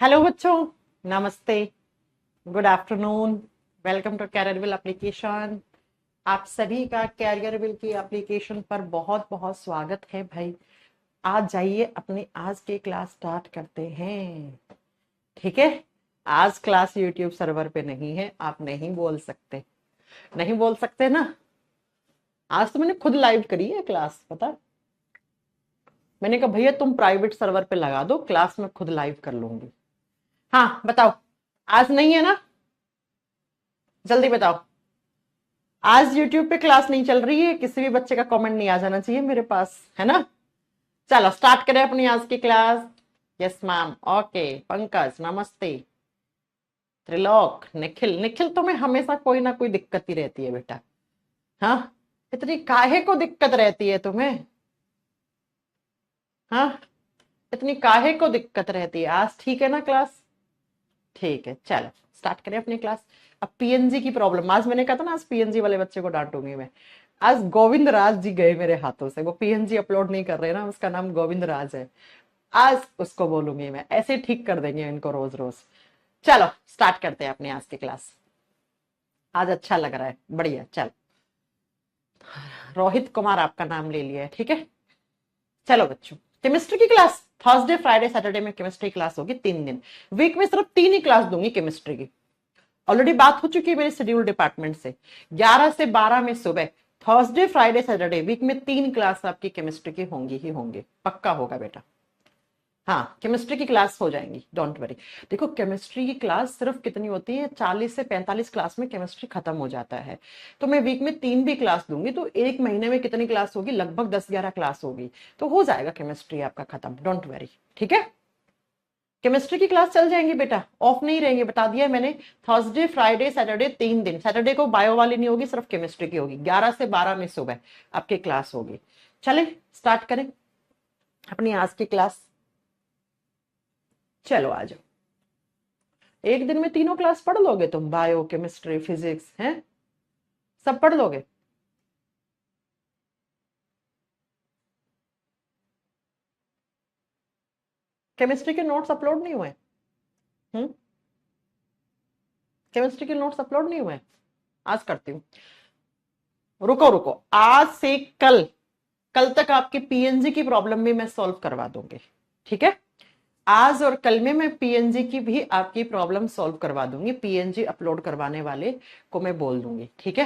Hello बच्चों, नमस्ते, good afternoon. Welcome to Careerwill application. आप सभी का कैरियरविल की एप्लीकेशन पर बहुत बहुत स्वागत है भाई। आज जाइए अपनी आज की क्लास स्टार्ट करते हैं। ठीक है, आज क्लास यूट्यूब सर्वर पे नहीं है, आप नहीं बोल सकते, नहीं बोल सकते ना। आज तो मैंने खुद लाइव करी है क्लास, पता है? मैंने कहा भैया तुम प्राइवेट सर्वर पे लगा दो, क्लास में खुद लाइव कर लूंगी। हाँ बताओ, आज नहीं है ना? जल्दी बताओ। आज YouTube पे क्लास नहीं चल रही है, किसी भी बच्चे का कमेंट नहीं आ जाना चाहिए मेरे पास, है ना? चलो स्टार्ट करें अपनी आज की class. Yes ma'am, okay. Pankaj नमस्ते। त्रिलोक, निखिल, निखिल तुम्हें हमेशा कोई ना कोई दिक्कत ही रहती है बेटा। हाँ, इतनी काहे को दिक्कत रहती है तुम्हें? हाँ, इतनी काहे को दिक्कत रहती है? आज ठीक है ना क्लास? ठीक है, चलो स्टार्ट करें अपनी क्लास। अब पीएनजी की प्रॉब्लम, आज मैंने कहा था ना आज पीएनजी वाले बच्चे को डांटूंगी मैं। आज गोविंद राज जी गए मेरे हाथों से, वो पीएनजी अपलोड नहीं कर रहे ना, उसका नाम गोविंद राज है। आज उसको बोलूंगी मैं, ऐसे ठीक कर देंगे इनको रोज रोज। चलो स्टार्ट करते हैं अपनी आज की क्लास। आज अच्छा लग रहा है, बढ़िया। चलो, रोहित कुमार आपका नाम ले लिया है, ठीक है। चलो बच्चों, केमिस्ट्री की क्लास थर्सडे फ्राइडे सैटरडे में केमिस्ट्री क्लास होगी 3 दिन। वीक में सिर्फ 3 ही क्लास दूंगी केमिस्ट्री की। ऑलरेडी बात हो चुकी है मेरे शेड्यूल डिपार्टमेंट से। 11 से 12 में सुबह, थर्सडे फ्राइडे सैटरडे, वीक में 3 क्लास आपकी केमिस्ट्री की होंगी ही होंगे, पक्का होगा बेटा। हाँ, केमिस्ट्री की क्लास हो जाएंगी, डोंट वरी। देखो केमिस्ट्री की क्लास सिर्फ कितनी होती है, 40 से 45 क्लास में केमिस्ट्री खत्म हो जाता है। तो मैं वीक में 3 भी क्लास दूंगी, तो एक महीने में कितनी क्लास होगी? लगभग 10-11 क्लास होगी। तो हो जाएगा केमिस्ट्री आपका खत्म, डोंट वरी। ठीक है, केमिस्ट्री की क्लास चल जाएंगी बेटा, ऑफ नहीं रहेंगे, बता दिया मैंने। थर्सडे फ्राइडे सैटरडे 3 दिन। सैटरडे को बायो वाली नहीं होगी, सिर्फ केमिस्ट्री की होगी। 11 से 12 में सुबह आपकी क्लास होगी। चले स्टार्ट करें अपनी आज की क्लास। चलो आ जाओ। एक दिन में तीनों क्लास पढ़ लोगे तुम? बायो, केमिस्ट्री, फिजिक्स, हैं सब पढ़ लोगे? केमिस्ट्री के नोट्स अपलोड नहीं हुए? हम्म, केमिस्ट्री के नोट्स अपलोड नहीं हुए? आज करती हूँ। रुको रुको, आज से कल, कल तक आपके पीएनजी की प्रॉब्लम भी मैं सॉल्व करवा दूंगी। ठीक है, आज और कल में मैं पीएनजी की भी आपकी प्रॉब्लम सॉल्व करवा दूंगी। पीएनजी अपलोड करवाने वाले को मैं बोल दूंगी, ठीक है।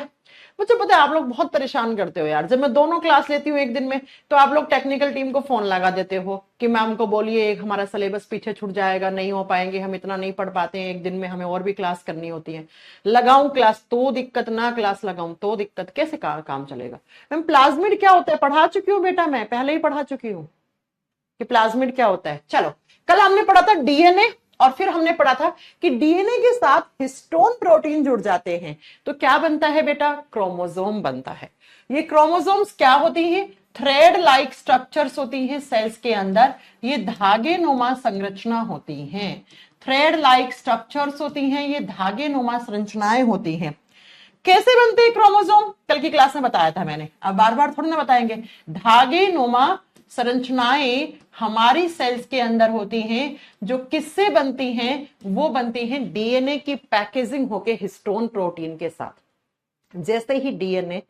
मुझे पता है आप लोग बहुत परेशान करते हो यार, जब मैं दोनों क्लास लेती हूँ एक दिन में, तो आप लोग टेक्निकल टीम को फोन लगा देते हो कि मैम को बोलिए एक हमारा सिलेबस पीछे छूट जाएगा, नहीं हो पाएंगे, हम इतना नहीं पढ़ पाते हैं एक दिन में, हमें और भी क्लास करनी होती है। लगाऊं क्लास तो दिक्कत, ना क्लास लगाऊं तो दिक्कत, कैसे काम चलेगा? मैम प्लाज्मिड क्या होता है पढ़ा चुकी हूँ बेटा, मैं पहले ही पढ़ा चुकी हूँ कि प्लाज्मिड क्या होता है। चलो, कल हमने पढ़ा था डीएनए, और फिर हमने पढ़ा था कि डीएनए के साथ हिस्टोन प्रोटीन जुड़ जाते हैं तो क्या बनता है बेटा? क्रोमोसोम बनता है। ये क्रोमोसोम्स क्या होती है? थ्रेड लाइक स्ट्रक्चर्स होती हैं सेल्स के अंदर, ये धागे नुमा संरचना होती हैं। थ्रेड लाइक स्ट्रक्चर्स होती हैं, ये धागे नुमा संरचनाएं होती हैं। कैसे बनते हैं क्रोमोसोम? कल की क्लास में बताया था मैंने, अब बार बार थोड़ी ना बताएंगे। धागे नुमा संरचनाएं हमारी सेल्स के अंदर होती हैं, जो किससे बनती हैं? वो बनती हैं डीएनए की पैकेजिंग होके हिस्टोन प्रोटीन के साथ। जैसे ही डीएनए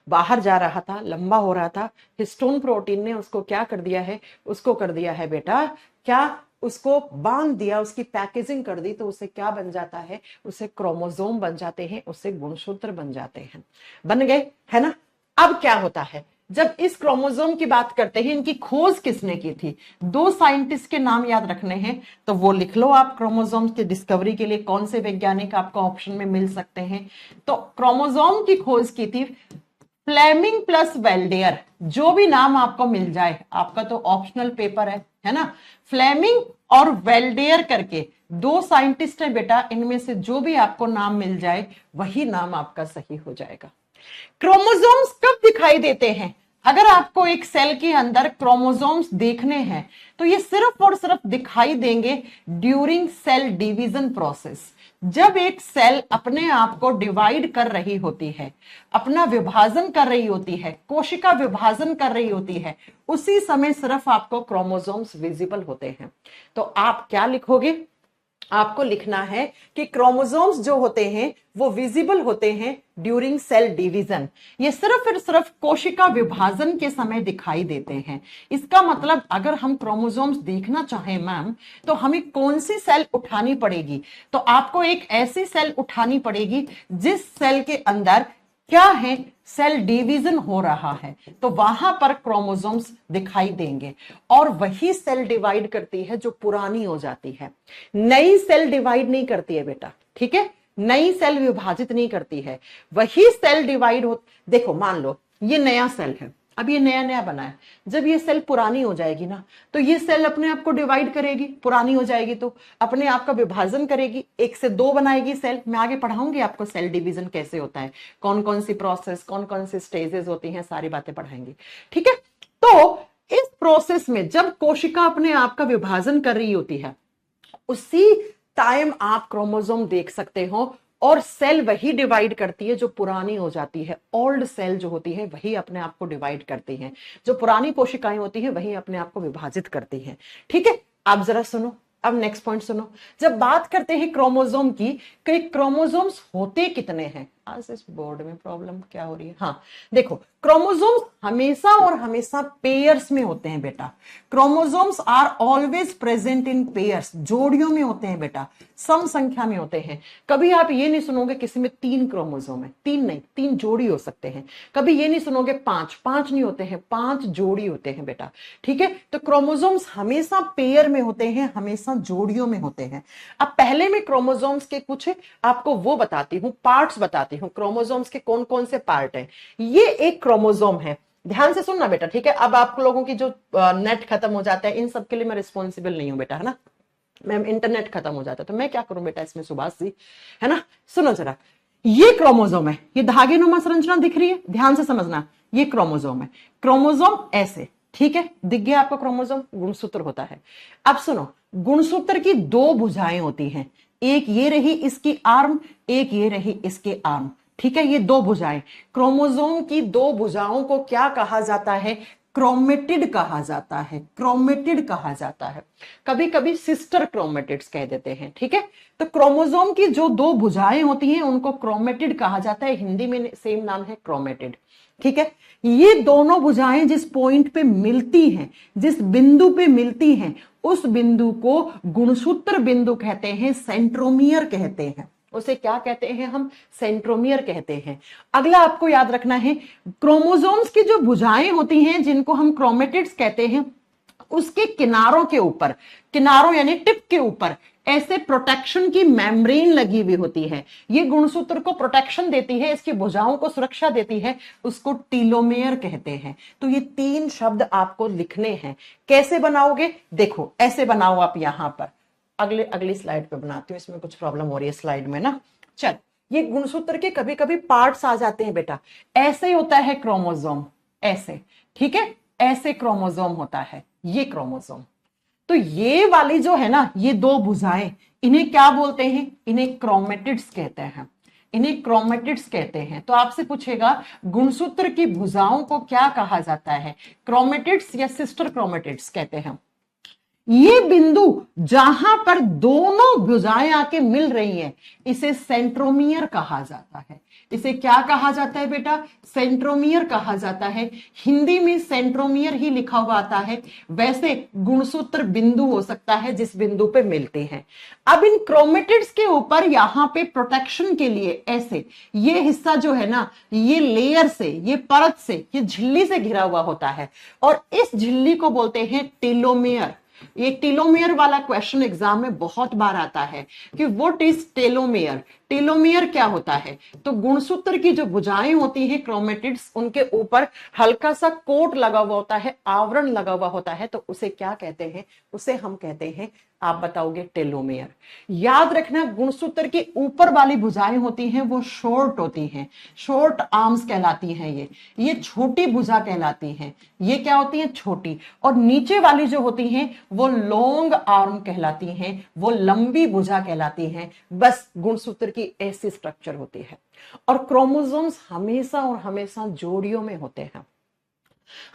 बाहर जा रहा था, लंबा हो रहा था, हिस्टोन प्रोटीन ने उसको क्या कर दिया है? उसको कर दिया है बेटा, क्या उसको बांध दिया, उसकी पैकेजिंग कर दी, तो उसे क्या बन जाता है? उसे क्रोमोसोम बन जाते हैं, उसे गुणसूत्र बन जाते हैं। बन गए, है ना? अब क्या होता है, जब इस क्रोमोसोम की बात करते हैं, इनकी खोज किसने की थी? 2 साइंटिस्ट के नाम याद रखने हैं, तो वो लिख लो आप। क्रोमोसोम की डिस्कवरी के लिए कौन से वैज्ञानिक आपको ऑप्शन में मिल सकते हैं? तो क्रोमोसोम की खोज की थी फ्लेमिंग प्लस वेल्डेयर। जो भी नाम आपको मिल जाए, आपका तो ऑप्शनल पेपर है ना। फ्लेमिंग और वेल्डेयर करके 2 साइंटिस्ट है बेटा, इनमें से जो भी आपको नाम मिल जाए वही नाम आपका सही हो जाएगा। क्रोमोसोम्स कब दिखाई देते हैं? अगर आपको एक सेल के अंदर क्रोमोसोम्स देखने हैं, तो ये सिर्फ और सिर्फ दिखाई देंगे ड्यूरिंग सेल डिवीजन प्रोसेस। जब एक सेल अपने आप को डिवाइड कर रही होती है, अपना विभाजन कर रही होती है, कोशिका विभाजन कर रही होती है, उसी समय सिर्फ आपको क्रोमोसोम्स विजिबल होते हैं। तो आप क्या लिखोगे? आपको लिखना है कि क्रोमोसोम्स जो होते हैं वो विजिबल होते हैं ड्यूरिंग सेल डिवीजन। ये सिर्फ और सिर्फ कोशिका विभाजन के समय दिखाई देते हैं। इसका मतलब अगर हम क्रोमोसोम्स देखना चाहें मैम, तो हमें कौन सी सेल उठानी पड़ेगी? तो आपको एक ऐसी सेल उठानी पड़ेगी जिस सेल के अंदर क्या है, सेल डिवीजन हो रहा है, तो वहां पर क्रोमोसोम्स दिखाई देंगे। और वही सेल डिवाइड करती है जो पुरानी हो जाती है। नई सेल डिवाइड नहीं करती है बेटा, ठीक है, नई सेल विभाजित नहीं करती है, वही सेल डिवाइड हो। देखो मान लो ये नया सेल है, अब ये नया नया बना है, जब ये सेल पुरानी हो जाएगी ना, तो ये सेल अपने आप को डिवाइड करेगी, पुरानी हो जाएगी तो अपने आप का विभाजन करेगी, 1 से 2 बनाएगी सेल। मैं आगे पढ़ाऊंगी आपको सेल डिवीजन कैसे होता है, कौन कौन सी प्रोसेस, कौन कौन सी स्टेजेस होती हैं, सारी बातें पढ़ाएंगे, ठीक है। तो इस प्रोसेस में जब कोशिका अपने आप का विभाजन कर रही होती है, उसी टाइम आप क्रोमोसोम देख सकते हो, और सेल वही डिवाइड करती है जो पुरानी हो जाती है। ओल्ड सेल जो होती है वही अपने आप को डिवाइड करती हैं, जो पुरानी कोशिकाएं होती हैं वही अपने आप को विभाजित करती हैं, ठीक है। आप जरा सुनो, अब नेक्स्ट पॉइंट सुनो। जब बात करते हैं क्रोमोसोम की, कि क्रोमोसोम्स होते कितने हैं, आज इस बोर्ड में प्रॉब्लम क्या हो रही है, हाँ देखो, क्रोमोसोम्स हमेशा और हमेशा पेयर्स में होते हैं बेटा। Chromosomes are always present in pairs, जोड़ियों में होते हैं बेटा, सम संख्या में होते हैं। कभी आप ये नहीं सुनोगे किसी में 3 क्रोमोसोम है, 3 नहीं, 3 जोड़ी हो सकते हैं। कभी ये नहीं सुनोगे 5 नहीं होते हैं, 5 जोड़ी होते हैं बेटा, ठीक है। तो क्रोमोसोम्स हमेशा पेयर में होते हैं, हमेशा जोड़ियों में होते हैं। अब पहले मैं क्रोमोसोम्स के कुछ आपको वो बताती हूँ, पार्ट्स बताती हूँ, क्रोमोसोम्स के कौन कौन से पार्ट हैं। ये एक क्रोमोसोम है, ध्यान से सुनना बेटा, ठीक है। अब आप लोगों की जो नेट खत्म हो जाता है, इन सब के लिए मैं रिस्पॉन्सिबल नहीं हूं बेटा, है ना। मैम इंटरनेट खत्म हो जाता है तो मैं क्या करूं बेटा इसमें, सुभाष जी, है ना। सुनो जरा, ये क्रोमोसोम है, ये धागे नुमा संरचना दिख रही है, ध्यान से समझना, ये क्रोमोसोम है। क्रोमोसोम ऐसे, ठीक है, दिख गया आपको क्रोमोसोम, गुणसूत्र होता है। अब सुनो, गुणसूत्र की 2 भुजाएं होती हैं, एक ये रही इसकी आर्म, एक ये रही इसके आर्म, ठीक है, ये 2 भुजाएं। क्रोमोसोम की 2 भुजाओं को क्या कहा जाता है, क्रोमेटिड कहा जाता है, क्रोमेटिड कहा जाता है। कभी कभी सिस्टर क्रोमेटिड्स कह देते हैं, ठीक है। तो क्रोमोसोम की जो 2 भुजाएं होती हैं उनको क्रोमेटिड कहा जाता है, हिंदी में सेम नाम है क्रोमेटिड, ठीक है। ये दोनों भुजाएं जिस पॉइंट पे मिलती हैं, जिस बिंदु पे मिलती हैं, उस बिंदु को गुणसूत्र बिंदु कहते हैं, सेंट्रोमियर कहते हैं। उसे क्या कहते हैं हम, सेंट्रोमियर कहते हैं। अगला आपको याद रखना है, क्रोमोसोम्स की जो भुजाएं होती हैं जिनको हम क्रोमेटिड्स कहते हैं, उसके किनारों के ऊपर, किनारों यानी टिप के ऊपर ऐसे प्रोटेक्शन की मेम्ब्रेन लगी हुई होती है। ये गुणसूत्र को प्रोटेक्शन देती है, इसकी भुजाओं को सुरक्षा देती है, उसको टीलोमेयर कहते हैं। तो ये 3 शब्द आपको लिखने हैं। कैसे बनाओगे, देखो ऐसे बनाओ आप, यहां पर अगली स्लाइड पे बनाती हूँ, इसमें कुछ प्रॉब्लम हो रही है स्लाइड में ना। चल, ये गुणसूत्र के कभी कभी पार्ट्स आ जाते हैं बेटा, ऐसे ही होता है क्रोमोसोम, ऐसे, ठीक है, ऐसे क्रोमोसोम होता है ये क्रोमोसोम। तो ये वाली जो है ना, ये 2 भुजाएं, इन्हें क्या बोलते हैं, इन्हें क्रोमेटिड्स कहते हैं, इन्हें क्रोमेटिड्स कहते हैं। तो आपसे पूछेगा गुणसूत्र की भुजाओं को क्या कहा जाता है, क्रोमेटिड्स या सिस्टर क्रोमेटिड्स कहते हैं। ये बिंदु जहां पर दोनों भुजाएं आके मिल रही हैं, इसे सेंट्रोमियर कहा जाता है। इसे क्या कहा जाता है बेटा, सेंट्रोमियर कहा जाता है। हिंदी में सेंट्रोमियर ही लिखा हुआ आता है, वैसे गुणसूत्र बिंदु हो सकता है जिस बिंदु पे मिलते हैं। अब इन क्रोमेटिड्स के ऊपर यहां पे प्रोटेक्शन के लिए ऐसे ये हिस्सा जो है ना, ये लेयर से, ये परत से, ये झिल्ली से घिरा हुआ होता है, और इस झिल्ली को बोलते हैं टेलोमेयर। ये टेलोमेयर वाला क्वेश्चन एग्जाम में बहुत बार आता है कि व्हाट इज टेलोमेयर। टेलोमेयर क्या होता है, तो गुणसूत्र की जो भुजाएं होती हैं क्रोमेटिड्स, उनके ऊपर हल्का सा कोट लगा हुआ होता है, आवरण लगा हुआ होता है, तो उसे क्या कहते हैं, उसे हम कहते हैं, आप बताओगे टेलोमेयर। याद रखना, गुणसूत्र के ऊपर वाली भुजाएं होती हैं वो शॉर्ट होती हैं, शॉर्ट आर्म्स कहलाती हैं, ये छोटी भुजा कहलाती हैं, ये क्या होती हैं, छोटी। और नीचे वाली जो होती हैं वो लॉन्ग आर्म कहलाती हैं, वो लंबी भुजा कहलाती हैं। बस गुणसूत्र की ऐसी स्ट्रक्चर होती है। और क्रोमोसोम्स हमेशा और हमेशा जोड़ियों में होते हैं,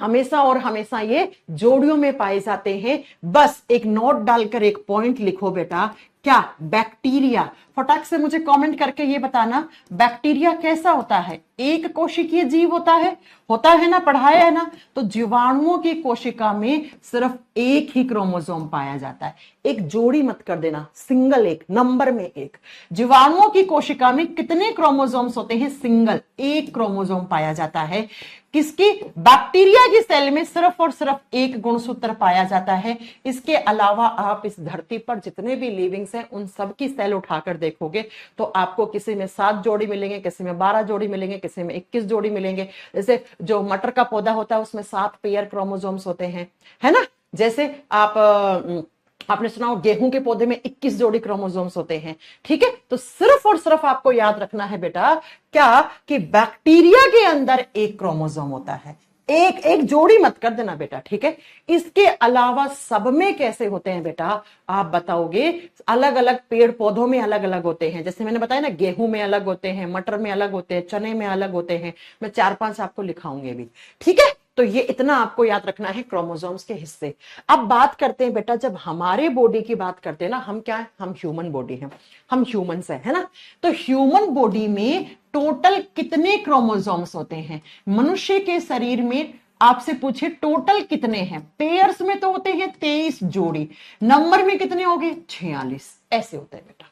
हमेशा और हमेशा ये जोड़ियों में पाए जाते हैं। बस एक नोट डालकर एक पॉइंट लिखो बेटा क्या? बैक्टीरिया। फटाक से मुझे कमेंट करके ये बताना, बैक्टीरिया कैसा होता है? एक कोशिकीय जीव होता है ना, पढ़ाया है ना। तो जीवाणुओं की कोशिका में सिर्फ एक ही क्रोमोसोम पाया जाता है। एक जोड़ी मत कर देना, सिंगल, एक नंबर में एक। जीवाणुओं की कोशिका में कितने क्रोमोसोम्स होते हैं? सिंगल, एक क्रोमोसोम पाया जाता है। किसकी? बैक्टीरिया की सेल में सिर्फ और सिर्फ एक गुणसूत्र पाया जाता है। इसके अलावा आप इस धरती पर जितने भी लिविंग्स हैं उन सब की सेल उठाकर देखोगे तो आपको किसी में 7 जोड़ी मिलेंगे, किसी में 12 जोड़ी मिलेंगे, किसी में 21 जोड़ी मिलेंगे। जैसे जो मटर का पौधा होता है उसमें 7 पेयर क्रोमोसोम्स होते हैं, है ना। जैसे आपने सुना हो गेहूं के पौधे में 21 जोड़ी क्रोमोसोम्स होते हैं, ठीक है। तो सिर्फ और सिर्फ आपको याद रखना है बेटा, क्या कि बैक्टीरिया के अंदर एक क्रोमोसोम होता है। एक जोड़ी मत कर देना बेटा, ठीक है। इसके अलावा सब में कैसे होते हैं बेटा, आप बताओगे। अलग अलग पेड़ पौधों में अलग अलग होते हैं। जैसे मैंने बताया ना, गेहूं में अलग होते हैं, मटर में अलग होते हैं, चने में अलग होते हैं। मैं 4-5 आपको लिखाऊंगी भी, ठीक है। तो ये इतना आपको याद रखना है क्रोमोसोम्स के हिस्से। अब बात करते हैं बेटा, जब हमारे बॉडी की बात करते हैं ना, हम क्या है? हम ह्यूमन बॉडी हैं, हम ह्यूमंस है ना। तो ह्यूमन बॉडी में टोटल कितने क्रोमोसोम्स होते हैं? मनुष्य के शरीर में आपसे पूछे टोटल कितने हैं? पेयर्स में तो होते हैं 23 जोड़ी, नंबर में कितने हो गए? 46। ऐसे होते हैं बेटा,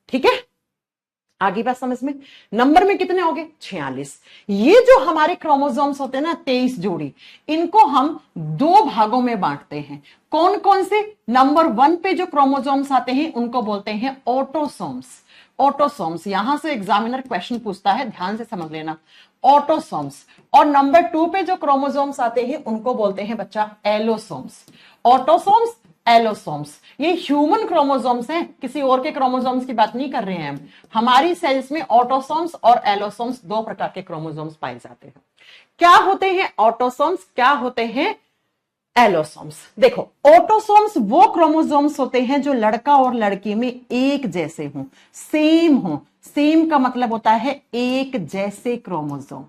ठीक है। आगे बात समझ में? नंबर में कितने हो गए? 46। ये जो हमारे क्रोमोसोम्स होते हैं ना, 23 जोड़ी, इनको हम 2 भागों में बांटते हैं। कौन कौन से? नंबर 1 पे जो क्रोमोसोम्स आते हैं उनको बोलते हैं ऑटोसोम्स। ऑटोसोम्स, यहां से एग्जामिनर क्वेश्चन पूछता है, ध्यान से समझ लेना, ऑटोसोम्स। और नंबर 2 पे जो क्रोमोसोम्स आते हैं उनको बोलते हैं बच्चा एलोसोम्स। ऑटोसोम्स, एलोसोम्स, ये ह्यूमन क्रोमोसोम्स हैं, किसी और के क्रोमोसोम्स की बात नहीं कर रहे हैं हम। हमारी सेल्स में ऑटोसोम्स और एलोसोम्स 2 प्रकार के क्रोमोसोम्स पाए जाते हैं। क्या होते हैं ऑटोसोम्स, क्या होते हैं एलोसोम्स? देखो, ऑटोसोम्स वो क्रोमोसोम्स होते हैं जो लड़का और लड़की में एक जैसे हों, सेम हों। सेम का मतलब होता है एक जैसे क्रोमोसोम।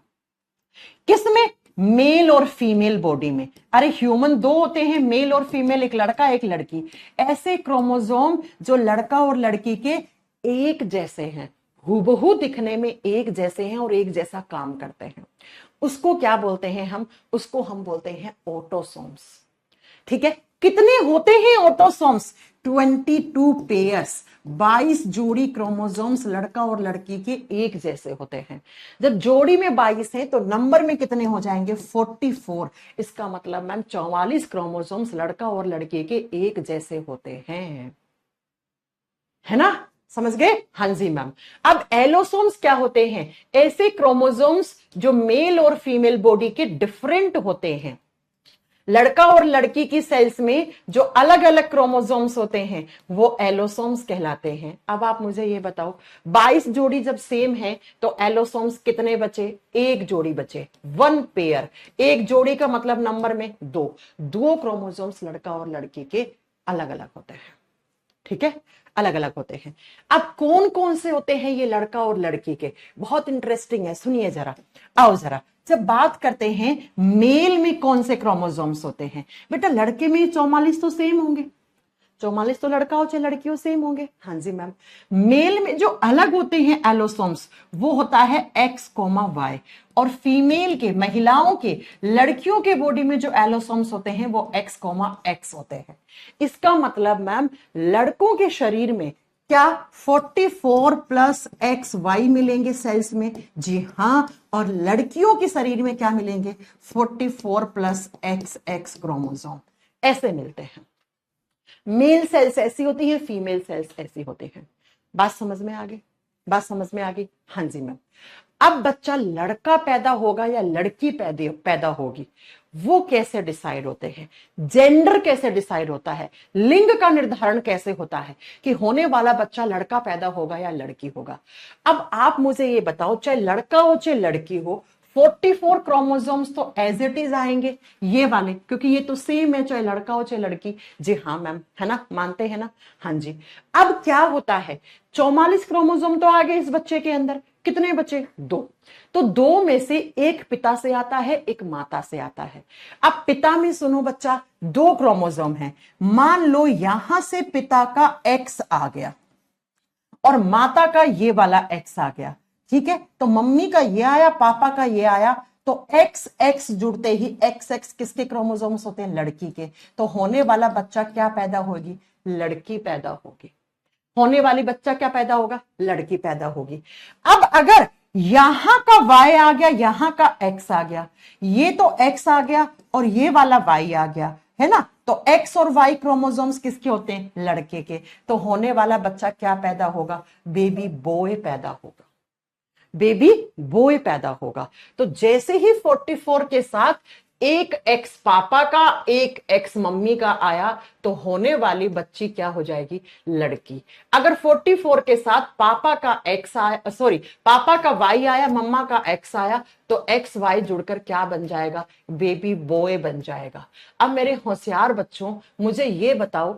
किसमें? मेल और फीमेल बॉडी में। अरे ह्यूमन 2 होते हैं, मेल और फीमेल, एक लड़का एक लड़की। ऐसे क्रोमोसोम जो लड़का और लड़की के एक जैसे हैं, हूबहू दिखने में एक जैसे हैं और एक जैसा काम करते हैं, उसको क्या बोलते हैं हम? उसको हम बोलते हैं ऑटोसोम्स, ठीक है। कितने होते हैं ऑटोसोम्स? 22 पेयर्स, 22 जोड़ी क्रोमोसोम्स लड़का और लड़की के एक जैसे होते हैं। जब जोड़ी में 22 है तो नंबर में कितने हो जाएंगे? 44। इसका मतलब मैम 44 क्रोमोसोम्स लड़का और लड़की के एक जैसे होते हैं, है ना। समझ गए? हाँ जी मैम। अब एलोसोम्स क्या होते हैं? ऐसे क्रोमोसोम्स जो मेल और फीमेल बॉडी के डिफरेंट होते हैं। लड़का और लड़की की सेल्स में जो अलग अलग क्रोमोसोम्स होते हैं वो एलोसोम्स कहलाते हैं। अब आप मुझे ये बताओ, 22 जोड़ी जब सेम है तो एलोसोम्स कितने बचे? एक जोड़ी बचे, 1 पेयर। एक जोड़ी का मतलब नंबर में 2 क्रोमोसोम्स लड़का और लड़की के अलग अलग होते हैं, ठीक है, अलग अलग होते हैं। अब कौन कौन से होते हैं ये लड़का और लड़की के? बहुत इंटरेस्टिंग है, सुनिए जरा, आओ जरा। जब बात करते हैं मेल में कौन से क्रोमोसोम्स होते हैं बेटा, लड़के में 44 तो सेम होंगे, 44 तो लड़का हो चाहे लड़की हो सेम होंगे। हाँ जी मैम। मेल में जो अलग होते हैं एलोसोम्स वो होता है X, Y, और फीमेल के, महिलाओं के, लड़कियों के बॉडी में जो एलोसोम्स होते हैं वो X, होते हैं। इसका मतलब मैम लड़कों के शरीर में क्या 44 प्लस XY मिलेंगे सेल्स में? जी हाँ। और लड़कियों के शरीर में क्या मिलेंगे? 44 प्लस XX क्रोमोसोम ऐसे मिलते हैं। मेल सेल्स ऐसी होती हैं, फीमेल सेल्स ऐसी होती हैं। बात समझ में आ गई? बात समझ में आ गई? हाँ जी मैम। अब बच्चा लड़का पैदा होगा या लड़की पैदा होगी, वो कैसे डिसाइड होते हैं? जेंडर कैसे डिसाइड होता है? लिंग का निर्धारण कैसे होता है कि होने वाला बच्चा लड़का पैदा होगा या लड़की होगा? अब आप मुझे ये बताओ, चाहे लड़का हो चाहे लड़की हो, 44 क्रोमोसोम्स तो एज इट इज आएंगे ये वाले, क्योंकि ये तो सेम है चाहे लड़का हो चाहे लड़की। जी हाँ मैम, है ना, मानते हैं ना? हाँ जी। अब क्या होता है, 44 क्रोमोसोम तो आ गए इस बच्चे के अंदर, कितने बचे? 2। तो 2 में से एक पिता से आता है, एक माता से आता है। अब पिता में सुनो बच्चा, 2 क्रोमोसोम है। मान लो यहां से पिता का एक्स आ गया और माता का ये वाला एक्स आ गया, ठीक है। तो मम्मी का ये आया, पापा का ये आया, तो एक्स एक्स जुड़ते ही एक्स एक्स किसके क्रोमोसोम्स होते हैं? लड़की के। तो होने वाला बच्चा क्या पैदा होगी? लड़की पैदा होगी। होने वाली बच्चा क्या पैदा होगा? लड़की पैदा होगी। अब अगर यहां का y आ गया, यहां का x आ गया, ये तो x आ गया और ये वाला y आ गया, है ना। तो x और y क्रोमोसोम्स किसके होते हैं? लड़के के। तो होने वाला बच्चा क्या पैदा होगा? बेबी बॉय पैदा होगा। बेबी बॉय पैदा होगा। तो जैसे ही 44 के साथ एक एक्स पापा का, एक एक्स मम्मी का आया, तो होने वाली बच्ची क्या हो जाएगी? लड़की। अगर 44 के साथ पापा का एक्स आया, सॉरी, पापा का वाई आया, मम्मा का एक्स आया, तो एक्स वाई जुड़कर क्या बन जाएगा? बेबी बॉय बन जाएगा। अब मेरे होशियार बच्चों, मुझे ये बताओ,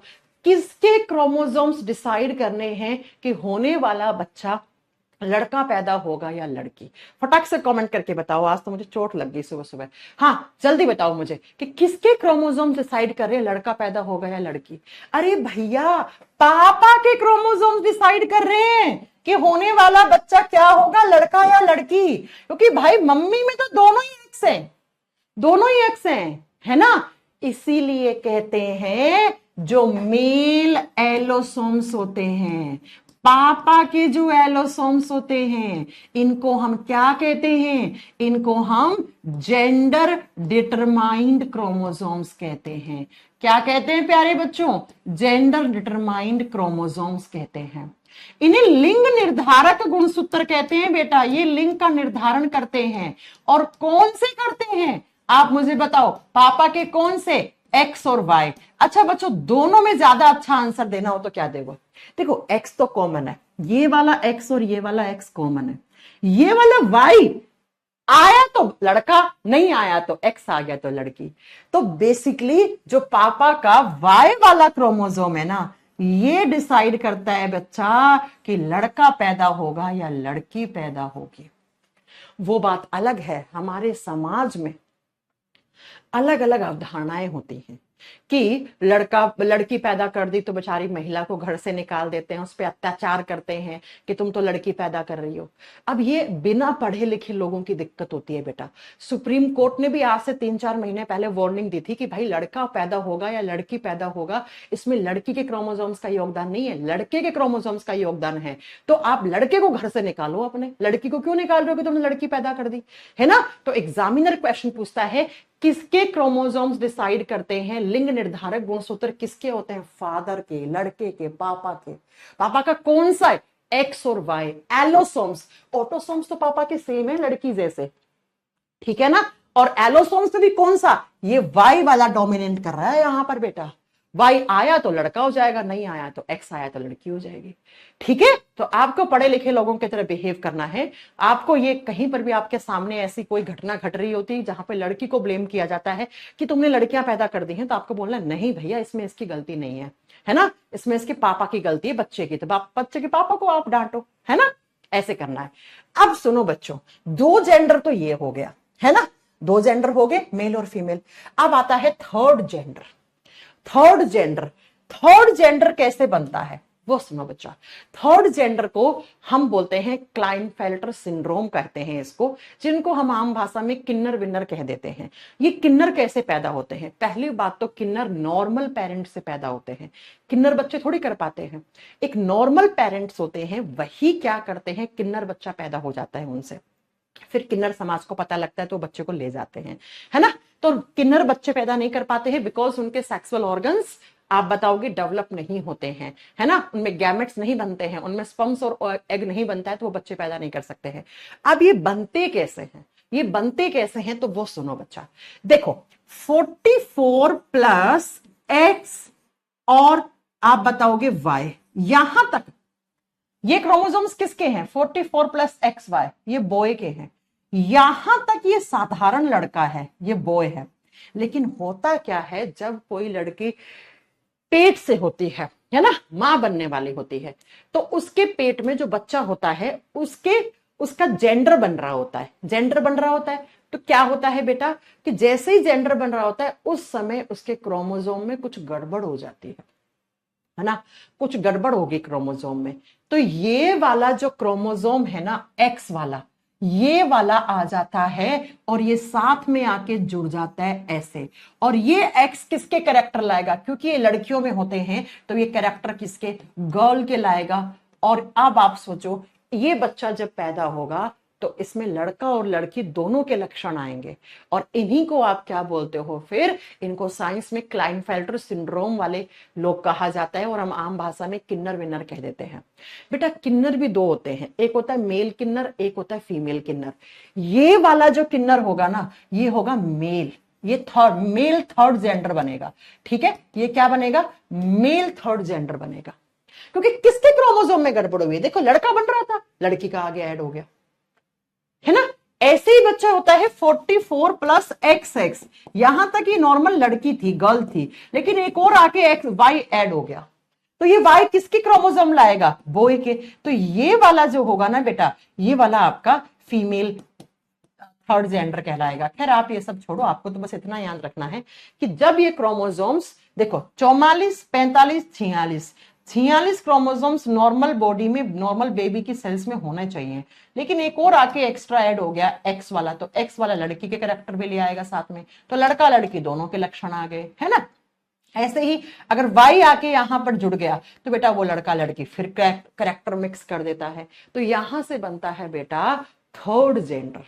किसके क्रोमोसोम्स डिसाइड करने हैं कि होने वाला बच्चा लड़का पैदा होगा या लड़की? फटाक से कमेंट करके बताओ। आज तो मुझे चोट लग गई सुबह सुबह। हाँ, जल्दी बताओ मुझे कि किसके क्रोमोसोम डिसाइड कर रहे हैं लड़का पैदा होगा या लड़की? अरे भैया, पापा के क्रोमोसोम डिसाइड कर रहे हैं कि होने वाला बच्चा क्या होगा, लड़का या लड़की। क्योंकि भाई मम्मी में तो दोनों ही एक्स हैं, दोनों ही एक्स हैं, है ना। इसीलिए कहते हैं जो मेल एलोसोम्स होते हैं, पापा के जो एलोसोम्स होते हैं, इनको हम क्या कहते हैं? इनको हम जेंडर डिटरमाइंड क्रोमोसोम्स कहते हैं। क्या कहते हैं प्यारे बच्चों? जेंडर डिटरमाइंड क्रोमोसोम्स कहते हैं। इन्हें लिंग निर्धारक गुणसूत्र कहते हैं बेटा। ये लिंग का निर्धारण करते हैं। और कौन से करते हैं? आप मुझे बताओ, पापा के कौन से? एक्स और वाई। अच्छा बच्चों, दोनों में ज्यादा अच्छा आंसर देना हो तो क्या देगा? देखो, एक्स तो कॉमन है, ये वाला एक्स और ये वाला एक्स कॉमन है। ये वाला वाई आया तो लड़का, नहीं आया तो एक्स आ गया तो लड़की। तो बेसिकली जो पापा का वाई वाला क्रोमोसोम है ना, ये डिसाइड करता है बच्चा कि लड़का पैदा होगा या लड़की पैदा होगी। वो बात अलग है, हमारे समाज में अलग अलग अवधारणाएं होती हैं कि लड़का लड़की पैदा कर दी तो बेचारी महिला को घर से निकाल देते हैं, उस पर अत्याचार करते हैं कि तुम तो लड़की पैदा कर रही हो। अब ये बिना पढ़े लिखे लोगों की दिक्कत होती है बेटा। सुप्रीम कोर्ट ने भी आज से 3-4 महीने पहले वार्निंग दी थी कि भाई लड़का पैदा होगा या लड़की पैदा होगा, इसमें लड़की के क्रोमोसोम्स का योगदान नहीं है, लड़के के क्रोमोसोम्स का योगदान है। तो आप लड़के को घर से निकालो, अपने लड़की को क्यों निकाल रहे हो कि तुमने लड़की पैदा कर दी, है ना। तो एग्जामिनर क्वेश्चन पूछता है, किसके क्रोमोसोम्स डिसाइड करते हैं? लिंग निर्धारक गुणसूत्र किसके होते हैं? फादर के, लड़के के, पापा के। पापा का कौन सा है? एक्स और वाई। एलोसोम्स, ऑटोसोम्स तो पापा के सेम है लड़की जैसे, ठीक है ना। और एलोसोम्स तो भी कौन सा? ये वाई वाला डोमिनेट कर रहा है यहां पर बेटा। वाई आया तो लड़का हो जाएगा, नहीं आया तो एक्स आया तो लड़की हो जाएगी, ठीक है। तो आपको पढ़े लिखे लोगों की तरह बिहेव करना है। आपको ये कहीं पर भी आपके सामने ऐसी कोई घटना घट रही होती है जहां पे लड़की को ब्लेम किया जाता है कि तुमने लड़कियां पैदा कर दी हैं, तो आपको बोलना नहीं भैया, इसमें इसकी गलती नहीं है ना, इसमें इसके पापा की गलती है, बच्चे की। तो बच्चे के पापा को आप डांटो, है ना, ऐसे करना है। अब सुनो बच्चों, 2 जेंडर तो ये हो गया, है ना, 2 जेंडर हो गए, मेल और फीमेल। अब आता है third gender. Third gender, third gender कैसे बनता है वो सुनो बच्चा। थर्ड जेंडर को हम बोलते हैं क्लाइनफेल्टर सिंड्रोम कहते हैं इसको, जिनको हम आम भाषा में किन्नर विन्नर कह देते हैं। ये किन्नर कैसे पैदा होते हैं? पहली बात तो किन्नर नॉर्मल पेरेंट्स से पैदा होते हैं, किन्नर बच्चे थोड़ी कर पाते हैं। एक नॉर्मल पेरेंट्स होते हैं, वही क्या करते हैं, किन्नर बच्चा पैदा हो जाता है उनसे। फिर किन्नर समाज को पता लगता है तो बच्चे को ले जाते हैं, है ना। तो किन्नर बच्चे पैदा नहीं कर पाते हैं बिकॉज उनके सेक्सुअल ऑर्गन्स, आप बताओगे, डेवलप नहीं होते हैं, है ना, उनमें गैमेट्स नहीं बनते हैं, उनमें स्पर्म्स और एग नहीं बनता है, तो वो बच्चे पैदा नहीं कर सकते हैं। अब ये बनते कैसे हैं, ये बनते कैसे हैं, तो वो सुनो बच्चा। देखो, 44 प्लस एक्स और आप बताओगे वाई, यहां तक ये क्रोमोसोम्स किसके हैं? 44 प्लस एक्स वाई, ये बॉय के हैं। यहां तक ये साधारण लड़का है, ये बॉय है। लेकिन होता क्या है, जब कोई लड़की पेट से होती है ना, मां बनने वाली होती है, तो उसके पेट में जो बच्चा होता है, उसके उसका जेंडर बन रहा होता है, जेंडर बन रहा होता है। तो क्या होता है बेटा कि जैसे ही जेंडर बन रहा होता है उस समय उसके क्रोमोसोम में कुछ गड़बड़ हो जाती है ना, कुछ गड़बड़ होगी क्रोमोसोम में। तो ये वाला जो क्रोमोसोम है ना, एक्स वाला, ये वाला आ जाता है और ये साथ में आके जुड़ जाता है ऐसे। और ये एक्स किसके कैरेक्टर लाएगा, क्योंकि ये लड़कियों में होते हैं तो ये कैरेक्टर किसके, गर्ल के लाएगा। और अब आप सोचो ये बच्चा जब पैदा होगा तो इसमें लड़का और लड़की दोनों के लक्षण आएंगे, और इन्हीं को आप क्या बोलते हो फिर, इनको साइंस में क्लाइनफेल्टर सिंड्रोम वाले लोग कहा जाता है, और हम आम भाषा में किन्नर विन्नर कह देते हैं। बेटा किन्नर भी दो होते हैं, एक होता है मेल किन्नर, एक होता है फीमेल किन्नर। ये वाला जो किन्नर होगा ना, ये होगा मेल, ये थर्ड, मेल थर्ड जेंडर बनेगा। ठीक है, ये क्या बनेगा, मेल थर्ड जेंडर बनेगा। क्योंकि किसके क्रोमोसोम में गड़बड़ हुई है, देखो लड़का बन रहा था, लड़की का आगे ऐड हो गया, है ना। ऐसे ही बच्चा होता है 44 प्लस XX, यहां तक ही नॉर्मल लड़की थी, गर्ल थी, लेकिन एक और आके एक्स वाई ऐड हो गया, तो ये वाई किसके क्रोमोसोम लाएगा, बॉय के। तो ये वाला जो होगा ना बेटा, ये वाला आपका फीमेल थर्ड जेंडर कहलाएगा। खैर आप ये सब छोड़ो, आपको तो बस इतना याद रखना है कि जब ये क्रोमोसोम्स देखो 44, 45, 46, 46 क्रोमोसोम्स नॉर्मल बॉडी में, नॉर्मल बेबी की सेल्स में होने चाहिए, लेकिन एक और आके एक्स्ट्रा ऐड हो गया एक्स वाला, तो एक्स वाला लड़की के कैरेक्टर भी ले आएगा साथ में, तो लड़का लड़की दोनों के लक्षण आ गए, है ना। ऐसे ही अगर वाई आके यहां पर जुड़ गया तो बेटा वो लड़का लड़की फिर कैरेक्टर मिक्स कर देता है, तो यहां से बनता है बेटा थर्ड जेंडर,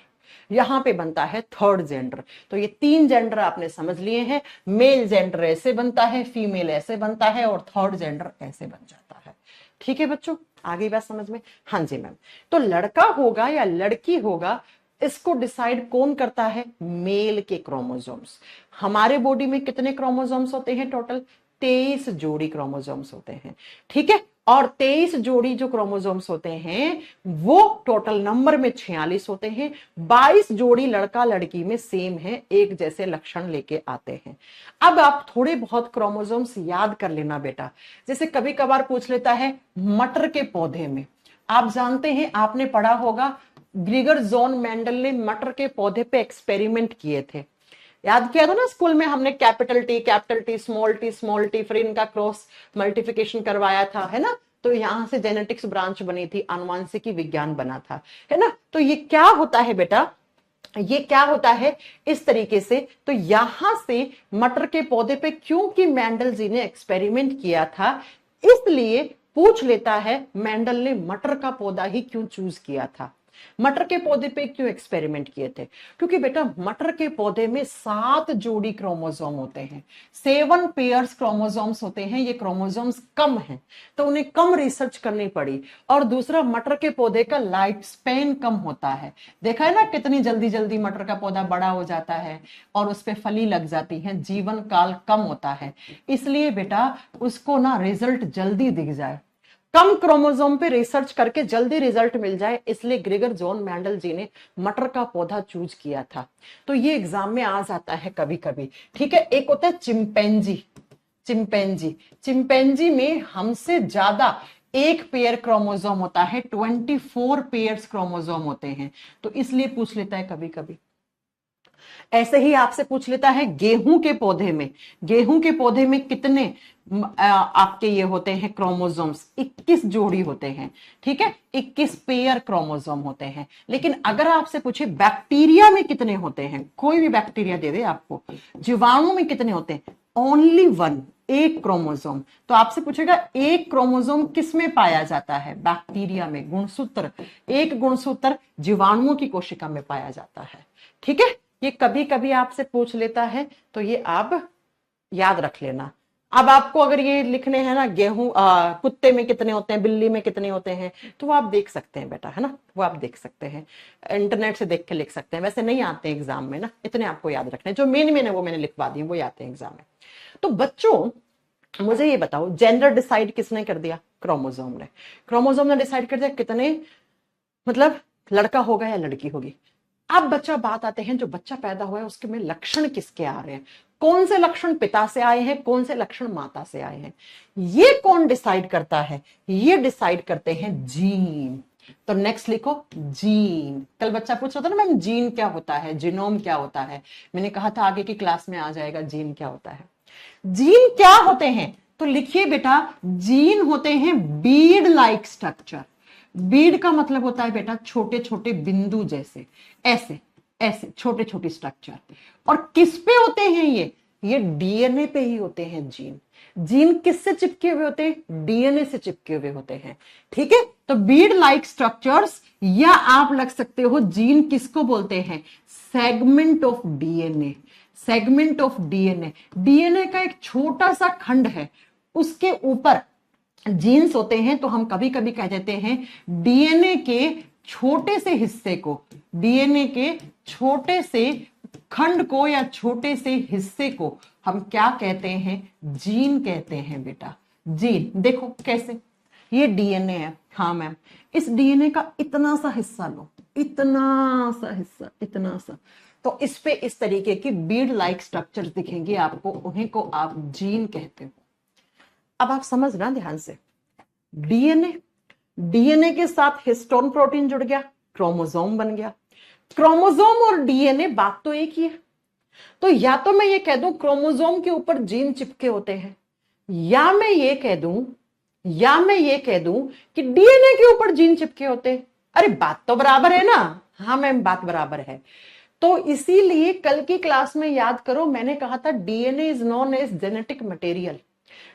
यहां पे बनता है थर्ड जेंडर। तो ये तीन जेंडर आपने समझ लिए हैं, मेल जेंडर ऐसे बनता है, फीमेल ऐसे बनता है, और थर्ड जेंडर ऐसे बन जाता है। ठीक है बच्चों, आगे बात समझ में। हाँ जी मैम, तो लड़का होगा या लड़की होगा इसको डिसाइड कौन करता है, मेल के क्रोमोसोम्स। हमारे बॉडी में कितने क्रोमोसोम्स होते हैं टोटल, 23 जोड़ी क्रोमोसोम्स होते हैं। ठीक है, और 23 जोड़ी जो क्रोमोसोम्स होते हैं वो टोटल नंबर में 46 होते हैं। 22 जोड़ी लड़का लड़की में सेम है, एक जैसे लक्षण लेके आते हैं। अब आप थोड़े बहुत क्रोमोसोम्स याद कर लेना बेटा, जैसे कभी कभार पूछ लेता है मटर के पौधे में, आप जानते हैं, आपने पढ़ा होगा ग्रीगर जोन मेंडल ने मटर के पौधे पे एक्सपेरिमेंट किए थे, याद किया था ना स्कूल में हमने, कैपिटल टी स्मॉल टी, फिर इनका क्रॉस मल्टीप्लिकेशन करवाया था, है ना। तो यहां से जेनेटिक्स ब्रांच बनी थी, आनुवांशिकी विज्ञान बना था, है ना। तो ये क्या होता है बेटा, ये क्या होता है इस तरीके से, तो यहां से मटर के पौधे पे क्योंकि मेंडल जी ने एक्सपेरिमेंट किया था, इसलिए पूछ लेता है मेंडल ने मटर का पौधा ही क्यों चूज किया था, मटर के पौधे पे क्यों एक्सपेरिमेंट किए थे, क्योंकि बेटा मटर के पौधे में 7 जोड़ी क्रोमोसोम होते हैं, 7 पेयर्स क्रोमोसोम्स होते हैं, ये क्रोमोसोम्स कम हैं तो उन्हें कम रिसर्च करनी पड़ी। और दूसरा मटर के पौधे का लाइफ स्पेन कम होता है, देखा है ना कितनी जल्दी जल्दी मटर का पौधा बड़ा हो जाता है और उस पर फली लग जाती है, जीवन काल कम होता है, इसलिए बेटा उसको ना रिजल्ट जल्दी दिख जाए, कम क्रोमोसोम पे रिसर्च करके जल्दी रिजल्ट मिल जाए, इसलिए ग्रेगर जॉन मेंडल जी ने मटर का पौधा चूज किया था। तो ये एग्जाम में आ जाता है कभी कभी। ठीक है, एक होता है चिंपैंजी, चिंपैंजी, चिंपैंजी में हमसे ज्यादा एक पेयर क्रोमोसोम होता है, 24 पेयर्स क्रोमोसोम होते हैं, तो इसलिए पूछ लेता है कभी कभी। ऐसे ही आपसे पूछ लेता है गेहूं के पौधे में, गेहूं के पौधे में कितने आपके ये होते हैं क्रोमोसोम्स, 21 जोड़ी होते हैं। ठीक है, 21 पेयर क्रोमोसोम होते हैं। लेकिन अगर आपसे पूछे बैक्टीरिया में कितने होते हैं, कोई भी बैक्टीरिया दे दे आपको, जीवाणु में कितने होते हैं, ओनली 1, एक क्रोमोसोम। तो आपसे पूछेगा एक क्रोमोसोम किस में पाया जाता है, बैक्टीरिया में, गुणसूत्र, एक गुणसूत्र जीवाणुओं की कोशिका में पाया जाता है। ठीक है, ये कभी कभी आपसे पूछ लेता है, तो ये आप याद रख लेना। अब आपको अगर ये लिखने हैं ना गेहूं कुत्ते में कितने होते हैं, बिल्ली में कितने होते हैं, तो वो आप देख सकते हैं बेटा, है ना, वो आप देख सकते हैं, इंटरनेट से देख के लिख सकते हैं, वैसे नहीं आते हैं एग्जाम में ना, इतने आपको याद रखने, जो मेन है वो मैंने लिखवा दी, वो आते हैं एग्जाम में। तो बच्चों मुझे ये बताओ, जेंडर डिसाइड किसने कर दिया, क्रोमोसोम ने, क्रोमोसोम ने डिसाइड कर दिया कितने, मतलब लड़का होगा या लड़की होगी। अब बच्चा बात आते हैं, जो बच्चा पैदा हुआ है उसके में लक्षण किसके आ रहे हैं, कौन से लक्षण पिता से आए हैं, कौन से लक्षण माता से आए हैं, ये कौन डिसाइड करता है, ये डिसाइड करते हैं जीन। तो नेक्स्ट लिखो जीन। कल बच्चा पूछ रहा था ना मैम जीन क्या होता है, जीनोम क्या होता है, मैंने कहा था आगे की क्लास में आ जाएगा जीन क्या होता है। जीन क्या होते हैं तो लिखिए बेटा, जीन होते हैं बीड लाइक स्ट्रक्चर। बीड का मतलब होता है बेटा छोटे छोटे बिंदु जैसे, ऐसे ऐसे छोटे छोटे स्ट्रक्चर। और किस पे होते हैं ये डीएनए पे ही होते हैं जीन। जीन किससे चिपके हुए होते हैं, डीएनए से चिपके हुए होते हैं। ठीक है, तो बीड लाइक स्ट्रक्चर्स, या आप लग सकते हो जीन किसको बोलते हैं, segment of DNA. Segment of DNA, DNA का एक छोटा सा खंड है, उसके ऊपर जीन्स होते हैं। तो हम कभी कभी कह देते हैं डीएनए के छोटे से हिस्से को, डीएनए के छोटे से खंड को या छोटे से हिस्से को हम क्या कहते हैं, जीन कहते हैं बेटा। जीन देखो कैसे, ये डीएनए है, हाँ मैम, इस डीएनए का इतना सा हिस्सा लो, इतना सा हिस्सा, इतना सा, तो इस पे इस तरीके की बीड लाइक स्ट्रक्चर दिखेंगे आपको, उन्हीं को आप जीन कहते हो। अब आप समझना ध्यान से, डीएनए, डीएनए के साथ हिस्टोन प्रोटीन जुड़ गया, क्रोमोसोम बन गया। क्रोमोसोम और डीएनए बात तो एक ही है। तो या तो मैं ये कह दूं क्रोमोसोम के ऊपर जीन चिपके होते हैं, या मैं ये कह दूं कि डीएनए के ऊपर जीन चिपके होते हैं। अरे बात तो बराबर है ना, हाँ मैम बात बराबर है। तो इसीलिए कल की क्लास में याद करो, मैंने कहा था DNA is known as genetic material.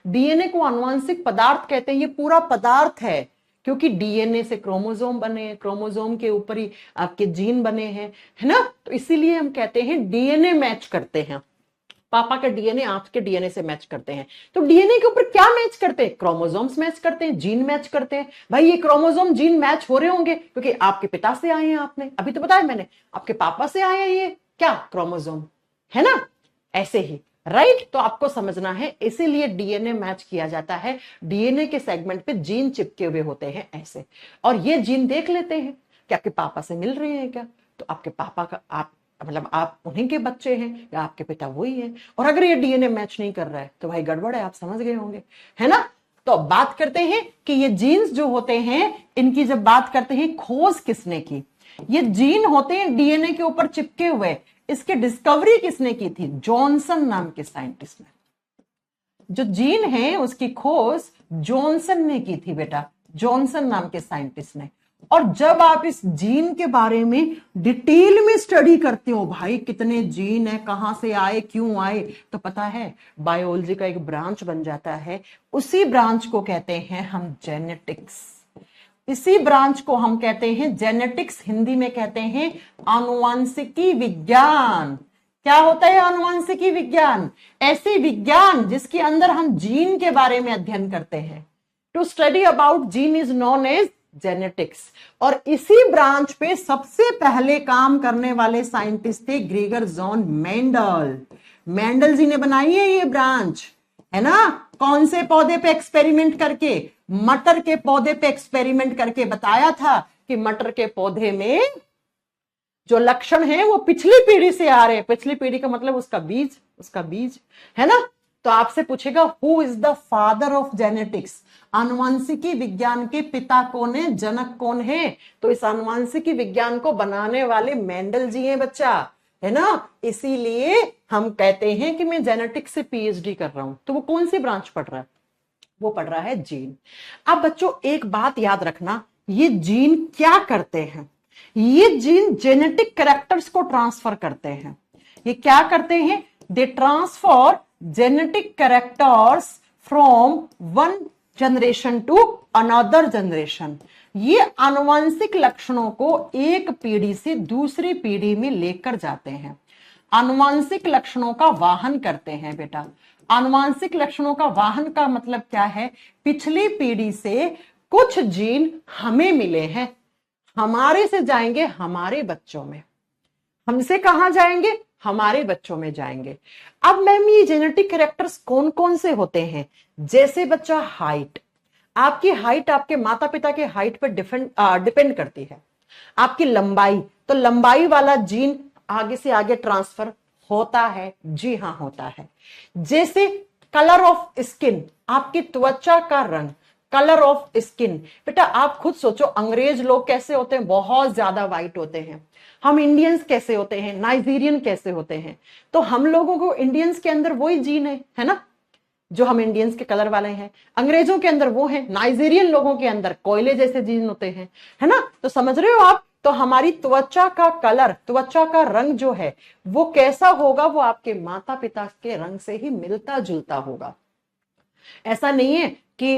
DNA को आनुवंशिक पदार्थ कहते हैं, ये पूरा पदार्थ है, क्योंकि डीएनए से क्रोमोसोम बने, क्रोमोसोम के ऊपर ही आपके जीन बने हैं, है ना। तो इसीलिए हम कहते हैं डीएनए मैच करते हैं, पापा का डीएनए आपके डीएनए से मैच करते हैं। तो डीएनए के ऊपर क्या मैच करते हैं, क्रोमोसोम्स मैच करते हैं, जीन मैच करते हैं। भाई ये क्रोमोसोम जीन मैच हो रहे होंगे क्योंकि आपके पिता से आए हैं, आपने अभी तो बताया मैंने, आपके पापा से आए हैं ये क्या क्रोमोसोम, है ना, ऐसे ही, राइट। तो आपको समझना है, इसीलिए डीएनए मैच किया जाता है, डीएनए के सेगमेंट पे जीन चिपके हुए होते हैं ऐसे, और ये जीन देख लेते हैं कि आपके पापा से मिल रहे हैं क्या, तो आपके पापा का आप मतलब आप उन्हीं के बच्चे हैं या आपके पिता वही है। और अगर ये डीएनए मैच नहीं कर रहा है तो भाई गड़बड़ है, आप समझ गए होंगे, है ना। तो बात करते हैं कि ये जीन्स जो होते हैं, इनकी जब बात करते हैं खोज किसने की, ये जीन होते हैं डीएनए के ऊपर चिपके हुए, इसके डिस्कवरी किसने की थी, जॉनसन नाम के साइंटिस्ट ने। जो जीन है उसकी खोज जॉनसन ने की थी बेटा, जॉनसन नाम के साइंटिस्ट ने। और जब आप इस जीन के बारे में डिटेल में स्टडी करते हो, भाई कितने जीन है, कहां से आए, क्यों आए, तो पता है बायोलॉजी का एक ब्रांच बन जाता है। उसी ब्रांच को कहते हैं हम जेनेटिक्स, इसी ब्रांच को हम कहते हैं जेनेटिक्स, हिंदी में कहते हैं आनुवंशिकी विज्ञान। क्या होता है आनुवंशिकी विज्ञान, ऐसे विज्ञान जिसके अंदर हम जीन के बारे में अध्ययन करते हैं। To study about gene is known as genetics. और इसी ब्रांच पे सबसे पहले काम करने वाले साइंटिस्ट थे ग्रेगर जॉन मेंडल। मेंडल जी ने बनाई है ये ब्रांच, है ना। कौन से पौधे पे एक्सपेरिमेंट करके, मटर के पौधे पे एक्सपेरिमेंट करके बताया था कि मटर के पौधे में जो लक्षण है वो पिछली पीढ़ी से आ रहे हैं। पिछली पीढ़ी का मतलब उसका बीज, है ना। तो आपसे पूछेगा who is the father of genetics, आनुवंशिकी विज्ञान के पिता कौन है, जनक कौन है, तो इस आनुवंशिकी विज्ञान को बनाने वाले मेंडल जी हैं बच्चा, है ना। इसीलिए हम कहते हैं कि मैं जेनेटिक्स से पीएचडी कर रहा हूं। तो वो कौन सी ब्रांच पढ़ रहा है, वो पढ़ रहा है जीन। अब बच्चों एक बात याद रखना, ये जीन क्या करते हैं, ये जीन जेनेटिक कैरेक्टर्स को ट्रांसफर करते हैं। ये क्या करते हैं, they transfer genetic characters from one generation to another generation. ये आनुवंशिक लक्षणों को एक पीढ़ी से दूसरी पीढ़ी में लेकर जाते हैं, आनुवंशिक लक्षणों का वाहन करते हैं बेटा। आनुवंशिक लक्षणों का वाहन का मतलब क्या है, पिछली पीढ़ी से कुछ जीन हमें मिले हैं, हमारे से जाएंगे हमारे बच्चों में, हमसे कहां जाएंगे, हमारे बच्चों में जाएंगे। अब मैम ये जेनेटिक कैरेक्टर्स कौन कौन से होते हैं, जैसे बच्चा हाइट, आपकी हाइट आपके माता पिता के हाइट पर डिपेंड करती है। आपकी लंबाई, तो लंबाई वाला जीन आगे से आगे ट्रांसफर होता है, जी हाँ होता है। जैसे कलर ऑफ स्किन, आपकी त्वचा का रंग, कलर ऑफ स्किन। बेटा आप खुद सोचो, अंग्रेज लोग कैसे होते हैं, बहुत ज्यादा व्हाइट होते हैं। हम इंडियंस कैसे होते हैं, नाइजीरियन कैसे होते हैं। तो हम लोगों को इंडियंस के अंदर वही जीन है ना, जो हम इंडियंस के कलर वाले हैं। अंग्रेजों के अंदर वो है, नाइजीरियन लोगों के अंदर कोयले जैसे जीन होते हैं, है ना। तो समझ रहे हो आप, तो हमारी त्वचा का कलर, त्वचा का रंग जो है वो कैसा होगा, वो आपके माता पिता के रंग से ही मिलता जुलता होगा। ऐसा नहीं है कि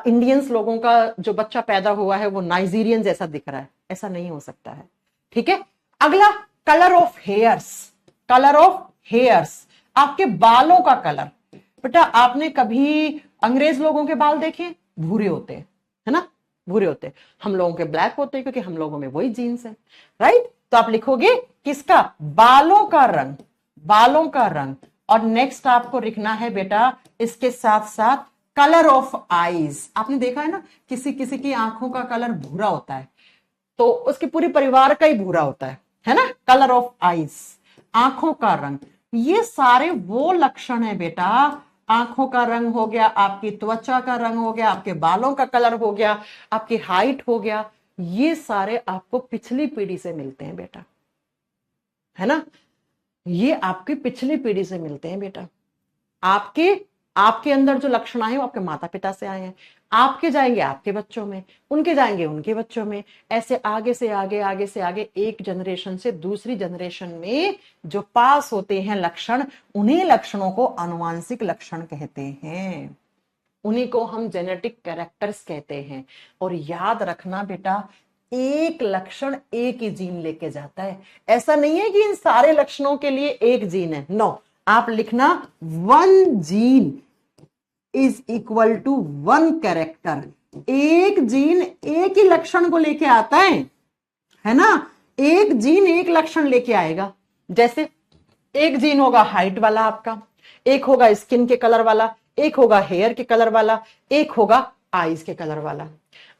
इंडियंस लोगों का जो बच्चा पैदा हुआ है वो नाइजीरियन जैसा दिख रहा है, ऐसा नहीं हो सकता है। ठीक है, अगला colour of hairs. Colour of hairs, आपके बालों का कलर। बेटा आपने कभी अंग्रेज लोगों के बाल देखे, भूरे होते हैं, है ना, भूरे होते हैं। हम लोगों के ब्लैक होते हैं क्योंकि हम लोगों में वही जीन्स है, राइट। तो आप लिखोगे किसका, बालों का रंग, बालों का रंग। और नेक्स्ट आपको लिखना है बेटा इसके साथ साथ कलर ऑफ आईज। आपने देखा है ना, किसी किसी की आंखों का कलर भूरा होता है, तो उसके पूरे परिवार का ही भूरा होता है ना। कलर ऑफ आईज, आंखों का रंग। ये सारे वो लक्षण है बेटा, आंखों का रंग हो गया, आपकी त्वचा का रंग हो गया, आपके बालों का कलर हो गया, आपकी हाइट हो गया, ये सारे आपको पिछली पीढ़ी से मिलते हैं बेटा, है ना। ये आपकी पिछली पीढ़ी से मिलते हैं बेटा। आपके आपके अंदर जो लक्षण आए वो आपके माता पिता से आए हैं, आपके जाएंगे आपके बच्चों में, उनके जाएंगे उनके बच्चों में, ऐसे आगे से आगे, आगे से आगे, एक जनरेशन से दूसरी जनरेशन में जो पास होते हैं लक्षण, उन्हीं लक्षणों को आनुवांशिक लक्षण कहते हैं, उन्हीं को हम जेनेटिक कैरेक्टर्स कहते हैं। और याद रखना बेटा, एक लक्षण एक ही जीन लेके जाता है, ऐसा नहीं है कि इन सारे लक्षणों के लिए एक जीन है, नो। आप लिखना 1 gene is equal to 1 character. एक जीन एक ही लक्षण को लेके आता है ना, एक जीन एक लक्षण लेके आएगा। जैसे एक जीन होगा हाइट वाला आपका, एक होगा स्किन के कलर वाला, एक होगा हेयर के कलर वाला, एक होगा आईज के कलर वाला।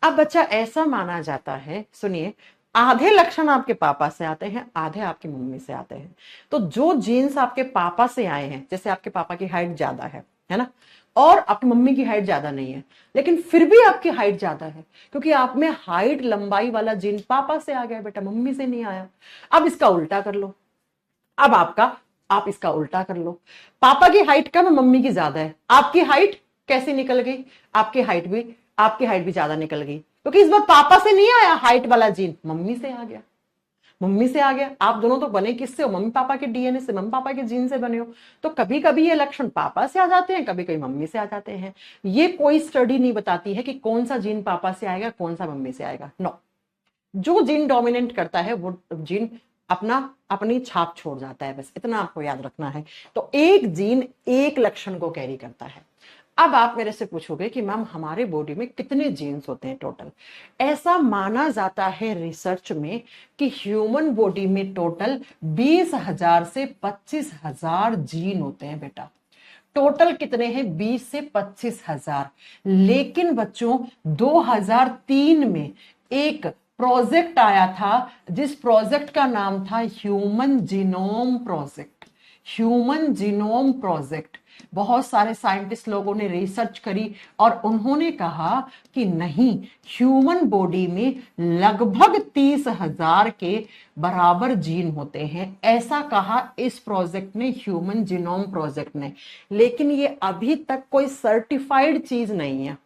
अब बच्चा ऐसा माना जाता है, सुनिए, आधे लक्षण आपके पापा से आते हैं, आधे आपकी मम्मी से आते हैं। तो जो जीन्स आपके पापा से आए हैं, जैसे आपके पापा की हाइट ज्यादा है ना, और आपकी मम्मी की हाइट ज्यादा नहीं है, लेकिन फिर भी आपकी हाइट ज्यादा है क्योंकि आप में हाइट लंबाई वाला जीन पापा से आ गया बेटा, मम्मी से नहीं आया। अब इसका उल्टा कर लो, अब आप इसका उल्टा कर लो, पापा की हाइट कम है, मम्मी की ज्यादा है, आपकी हाइट कैसी निकल गई, आपकी हाइट भी ज्यादा निकल गई, क्योंकि इस बार पापा से नहीं आया हाइट वाला जीन, मम्मी से आ गया, मम्मी से आ गया। आप दोनों तो बने किससे हो, मम्मी पापा के डीएनए से, मम्मी पापा के जीन से बने हो। तो कभी कभी ये लक्षण पापा से आ जाते हैं, कभी कभी मम्मी से आ जाते हैं। ये कोई स्टडी नहीं बताती है कि कौन सा जीन पापा से आएगा, कौन सा मम्मी से आएगा, नो। जो जीन डोमिनेट करता है वो जीन अपनी छाप छोड़ जाता है, बस इतना आपको याद रखना है। तो एक जीन एक लक्षण को कैरी करता है। अब आप मेरे से पूछोगे कि मैम हमारे बॉडी में कितने जीन्स होते हैं टोटल। ऐसा माना जाता है रिसर्च में कि ह्यूमन बॉडी में टोटल 20,000 से 25,000 जीन होते हैं बेटा। टोटल कितने हैं, 20 से 25,000। लेकिन बच्चों 2003 में एक प्रोजेक्ट आया था, जिस प्रोजेक्ट का नाम था human genome project. Human genome project, बहुत सारे साइंटिस्ट लोगों ने रिसर्च करी और उन्होंने कहा कि नहीं, ह्यूमन बॉडी में लगभग 30,000 के बराबर जीन होते हैं, ऐसा कहा इस प्रोजेक्ट ने, ह्यूमन जीनोम प्रोजेक्ट ने। लेकिन ये अभी तक कोई सर्टिफाइड चीज नहीं है,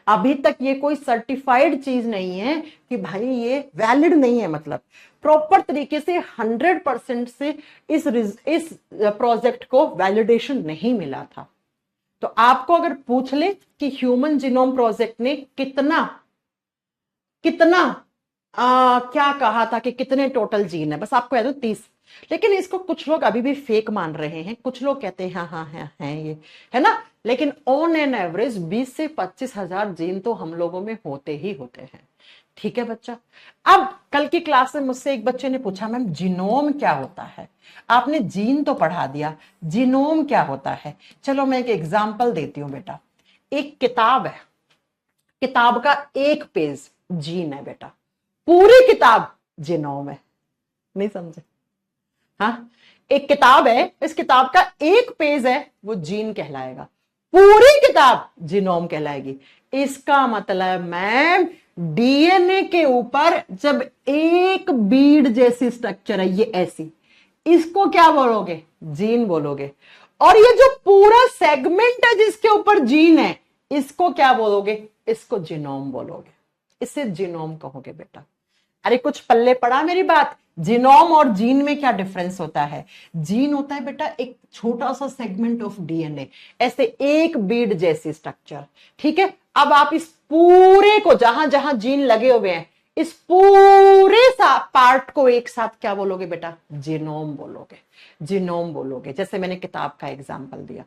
अभी तक ये कोई सर्टिफाइड चीज नहीं है कि भाई ये वैलिड नहीं है, मतलब प्रॉपर तरीके से 100% से इस प्रोजेक्ट को वैलिडेशन नहीं मिला था। तो आपको अगर पूछ ले कि ह्यूमन जीनोम प्रोजेक्ट ने कितना क्या कहा था कि कितने टोटल जीन है, बस आपको याद हो 30। लेकिन इसको कुछ लोग अभी भी फेक मान रहे हैं, कुछ लोग कहते हैं हाँ है ये, है ना। लेकिन ऑन एन एवरेज 20 से 25,000 जीन तो हम लोगों में होते ही होते हैं। ठीक है बच्चा। अब कल की क्लास में मुझसे एक बच्चे ने पूछा, मैम जीनोम क्या होता है, आपने जीन तो पढ़ा दिया, जीनोम क्या होता है। चलो मैं एक एग्जाम्पल देती हूं बेटा। एक किताब है, किताब का एक पेज जीन है बेटा, पूरी किताब जीनोम है, नहीं समझे। हाँ, एक किताब है, इस किताब का एक पेज है, वो जीन कहलाएगा, पूरी किताब जीनोम कहलाएगी। इसका मतलब मैम डीएनए के ऊपर जब एक बीड जैसी स्ट्रक्चर है, ये ऐसी, इसको क्या बोलोगे? जीन बोलोगे। और ये जो पूरा सेगमेंट है जिसके ऊपर जीन है, इसको क्या बोलोगे? इसको जीनोम बोलोगे। इसे जीनोम कहोगे बेटा। अरे कुछ पल्ले पड़ा मेरी बात? जीनोम और जीन में क्या डिफरेंस होता है? जीन होता है बेटा एक छोटा सा सेगमेंट ऑफ डीएनए, ऐसे एक बीड जैसी स्ट्रक्चर, ठीक है। अब आप इस पूरे को, जहां जहां जीन लगे हुए हैं, इस पूरे पार्ट को एक साथ क्या बोलोगे बेटा? जीनोम बोलोगे। जीनोम बोलोगे, जैसे मैंने किताब का एग्जाम्पल दिया,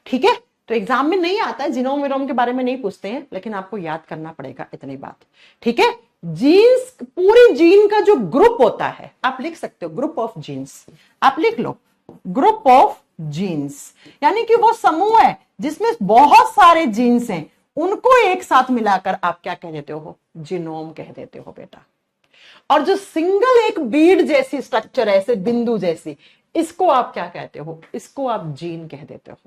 ठीक है। तो एग्जाम में नहीं आता है, जीनोम विनोम के बारे में नहीं पूछते हैं, लेकिन आपको याद करना पड़ेगा इतनी बात, ठीक है। जीन्स, पूरी जीन का जो ग्रुप होता है, आप लिख सकते हो ग्रुप ऑफ जीन्स, आप लिख लो ग्रुप ऑफ जीन्स, यानी कि वो समूह है जिसमें बहुत सारे जीन्स हैं, उनको एक साथ मिलाकर आप क्या कह देते हो? जीनोम कह देते हो बेटा। और जो सिंगल एक बीड जैसी स्ट्रक्चर है, ऐसे बिंदु जैसी, इसको आप क्या कहते हो? इसको आप जीन कह देते हो।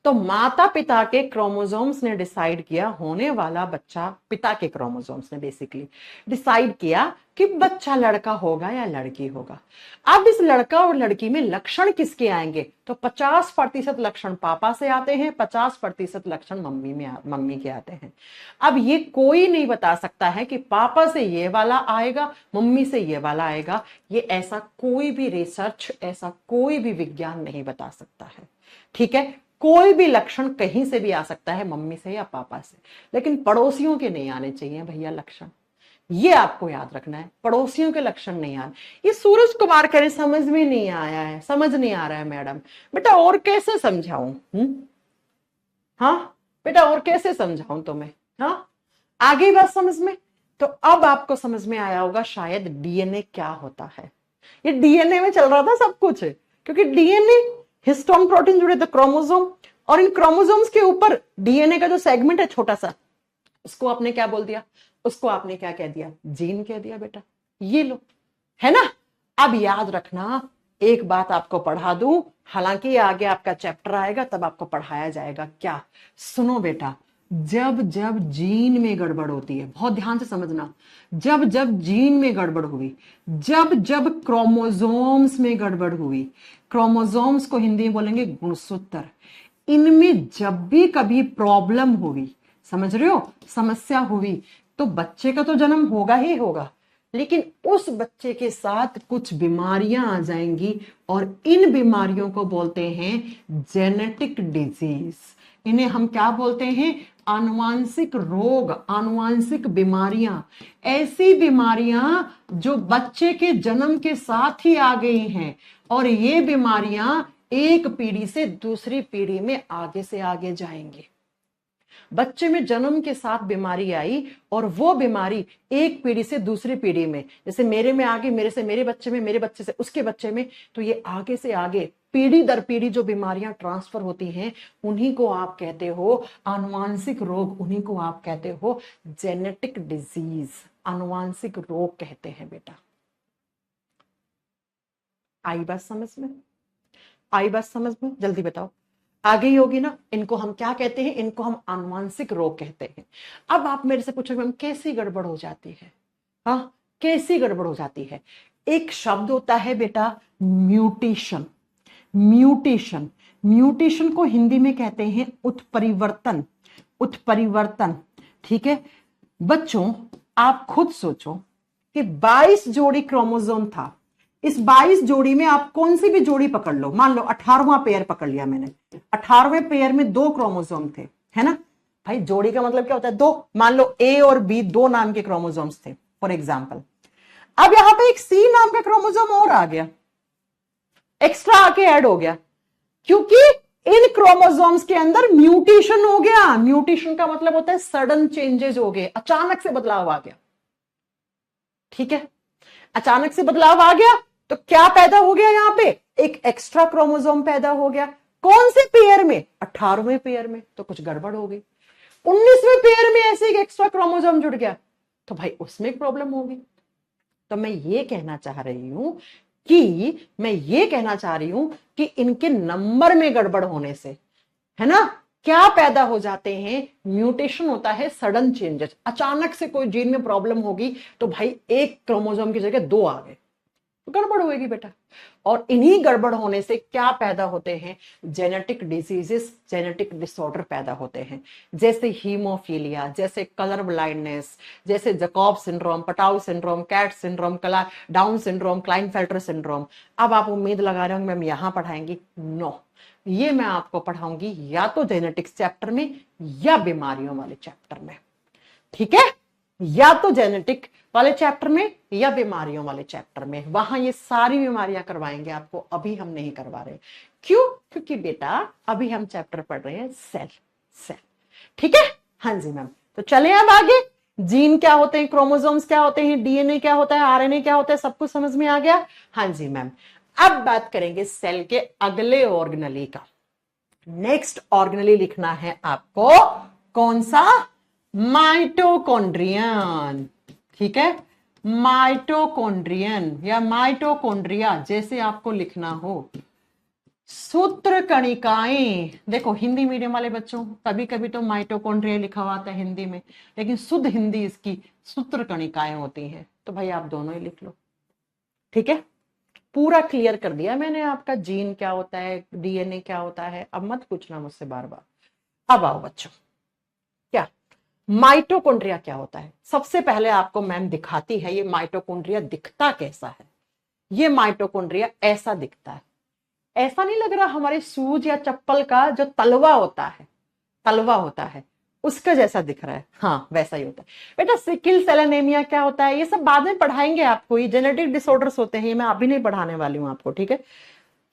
तो माता पिता के क्रोमोसोम्स ने डिसाइड किया, होने वाला बच्चा, पिता के क्रोमोसोम्स ने बेसिकली डिसाइड किया कि बच्चा लड़का होगा या लड़की होगा। अब इस लड़का और लड़की में लक्षण किसके आएंगे? तो 50% लक्षण पापा से आते हैं, 50% लक्षण मम्मी के आते हैं। अब ये कोई नहीं बता सकता है कि पापा से ये वाला आएगा, मम्मी से ये वाला आएगा। ये ऐसा कोई भी रिसर्च, ऐसा कोई भी विज्ञान नहीं बता सकता है, ठीक है। कोई भी लक्षण कहीं से भी आ सकता है, मम्मी से या पापा से, लेकिन पड़ोसियों के नहीं आने चाहिए भैया लक्षण। ये आपको याद रखना है, पड़ोसियों के लक्षण नहीं आने। ये सूरज कुमार कह रहे समझ में नहीं आया है, समझ नहीं आ रहा है मैडम। बेटा और कैसे समझाऊं? हाँ बेटा और कैसे समझाऊं तुम्हें? हाँ आ गई बात समझ में? तो अब आपको समझ में आया होगा शायद डीएनए क्या होता है। ये डीएनए में चल रहा था सब कुछ, क्योंकि डीएनए, हिस्टोन प्रोटीन जुड़े थे क्रोमोसोम, और इन क्रोमोसोम्स के ऊपर डीएनए का जो सेगमेंट है छोटा सा, उसको आपने क्या बोल दिया? उसको आपने क्या कह दिया? जीन कह दिया बेटा। ये लो, है ना। अब याद रखना, एक बात आपको पढ़ा दूं, हालांकि आगे आपका चैप्टर आएगा तब आपको पढ़ाया जाएगा। क्या? सुनो बेटा, जब जब जीन में गड़बड़ होती है, बहुत ध्यान से समझना, जब जब जीन में गड़बड़ हुई, जब जब क्रोमोसोम्स में गड़बड़ हुई, क्रोमोसोम्स को हिंदी में बोलेंगे गुणसूत्र, इनमें जब भी कभी प्रॉब्लम हुई, समझ रहे हो, समस्या हुई, तो बच्चे का तो जन्म होगा ही होगा, लेकिन उस बच्चे के साथ कुछ बीमारियां आ जाएंगी, और इन बीमारियों को बोलते हैं जेनेटिक डिजीज। इन्हें हम क्या बोलते हैं? आनुवांशिक रोग, आनुवांशिक बीमारियां। ऐसी बीमारियां जो बच्चे के जन्म के साथ ही आ गई हैं, और ये बीमारियां एक पीढ़ी से दूसरी पीढ़ी में आगे से आगे जाएंगी। बच्चे में जन्म के साथ बीमारी आई, और वो बीमारी एक पीढ़ी से दूसरी पीढ़ी में, जैसे मेरे में आगे, मेरे से मेरे बच्चे में, मेरे बच्चे से उसके बच्चे में, तो ये आगे से आगे पीढ़ी दर पीढ़ी जो बीमारियां ट्रांसफर होती हैं, उन्हीं को आप कहते हो आनुवांशिक रोग, उन्हीं को आप कहते हो जेनेटिक डिजीज, आनुवांशिक रोग कहते हैं बेटा। आई बात समझ में? आई बात समझ में? जल्दी बताओ, आ गई होगी ना। इनको हम क्या कहते हैं? इनको हम आनुवांशिक रोग कहते हैं। अब आप मेरे से पूछोगे मैम कैसी गड़बड़ हो जाती है? हाँ, कैसी गड़बड़ हो जाती है? एक शब्द होता है बेटा म्यूटेशन। म्यूटेशन, म्यूटेशन को हिंदी में कहते हैं उत्परिवर्तन। उत्परिवर्तन, ठीक है बच्चों। आप खुद सोचो कि 22 जोड़ी क्रोमोसोम था, इस 22 जोड़ी में आप कौन सी भी जोड़ी पकड़ लो, मान लो 18वां पेयर पकड़ लिया मैंने, 18वें पेयर में 2 क्रोमोसोम थे, है ना भाई। जोड़ी का मतलब क्या होता है? 2। मान लो ए और बी 2 नाम के क्रोमोसोम्स थे फॉर एग्जाम्पल। अब यहां पे एक सी नाम का क्रोमोसोम और आ गया, एक्स्ट्रा आके ऐड हो गया, क्योंकि इन क्रोमोसोम्स के अंदर म्यूटेशन हो गया। म्यूटेशन का मतलब होता है सडन चेंजेस हो गए, अचानक से बदलाव आ गया, ठीक है। अचानक से बदलाव आ गया तो क्या पैदा हो गया? यहां पे एक एक्स्ट्रा क्रोमोसोम पैदा हो गया। कौन से पेयर में? 18वें पेयर में। तो कुछ गड़बड़ हो गई। 19वें पेयर में ऐसे एक एक्स्ट्रा क्रोमोसोम जुड़ गया, तो भाई उसमें प्रॉब्लम होगी। तो मैं ये कहना चाह रही हूं कि इनके नंबर में गड़बड़ होने से, है ना, क्या पैदा हो जाते हैं, म्यूटेशन होता है, सडन चेंजेस, अचानक से कोई जीन में प्रॉब्लम होगी तो भाई एक क्रोमोसोम की जगह 2 आ गए, गड़बड़ होगी बेटा। और इन्हीं गड़बड़ होने से क्या पैदा होते हैं, जेनेटिक डिजीजेस, जेनेटिक डिसऑर्डर पैदा होते हैं, जैसे हीमोफीलिया, जैसे कलर ब्लाइंडनेस, जैसे Jacob syndrome, Patau syndrome, cat syndrome, Down syndrome, Klinefelter syndrome. अब आप उम्मीद लगा रहे हो मैम यहां पढ़ाएंगी, नो, ये मैं आपको पढ़ाऊंगी या तो जेनेटिक्स चैप्टर में या बीमारियों वाले चैप्टर में, ठीक है, या तो जेनेटिक वाले चैप्टर में या बीमारियों वाले चैप्टर में, वहां ये सारी बीमारियां करवाएंगे आपको, अभी हम नहीं करवा रहे। क्यों? क्योंकि बेटा अभी हम चैप्टर पढ़ रहे हैं सेल, सेल, ठीक है। हाँ जी मैम, तो चले अब आगे। जीन क्या होते हैं, क्रोमोसोम्स क्या होते हैं, डीएनए क्या होता है, आरएनए क्या होता है, सब कुछ समझ में आ गया। हाँ जी मैम, अब बात करेंगे सेल के अगले ऑर्गेनेली का। नेक्स्ट ऑर्गेनेली लिखना है आपको, कौन सा, माइटोकॉन्ड्रियन, ठीक है, माइटोकॉन्ड्रियन या माइटोकॉन्ड्रिया जैसे आपको लिखना हो। सूत्र कणिकाएं, देखो हिंदी मीडियम वाले बच्चों कभी कभी तो माइटोकॉन्ड्रिया लिखा हुआ आता है हिंदी में, लेकिन शुद्ध हिंदी इसकी सूत्र कणिकाएं होती हैं, तो भाई आप दोनों ही लिख लो, ठीक है। पूरा क्लियर कर दिया मैंने आपका, जीन क्या होता है, डीएनए क्या होता है, अब मत पूछना मुझसे बार बार। अब आओ बच्चों, क्या माइटोकॉन्ड्रिया क्या होता है। सबसे पहले आपको मैम दिखाती है ये माइटोकॉन्ड्रिया दिखता कैसा है। ये माइटोकॉन्ड्रिया ऐसा दिखता है, ऐसा नहीं लग रहा हमारे शूज या चप्पल का जो तलवा होता है, तलवा होता है उसका जैसा दिख रहा है, हाँ वैसा ही होता है बेटा। सिकिल सेल एनीमिया क्या होता है ये सब बाद में पढ़ाएंगे आपको, ये जेनेटिक डिसऑर्डर्स होते हैं, ये मैं अभी नहीं पढ़ाने वाली हूँ आपको, ठीक है।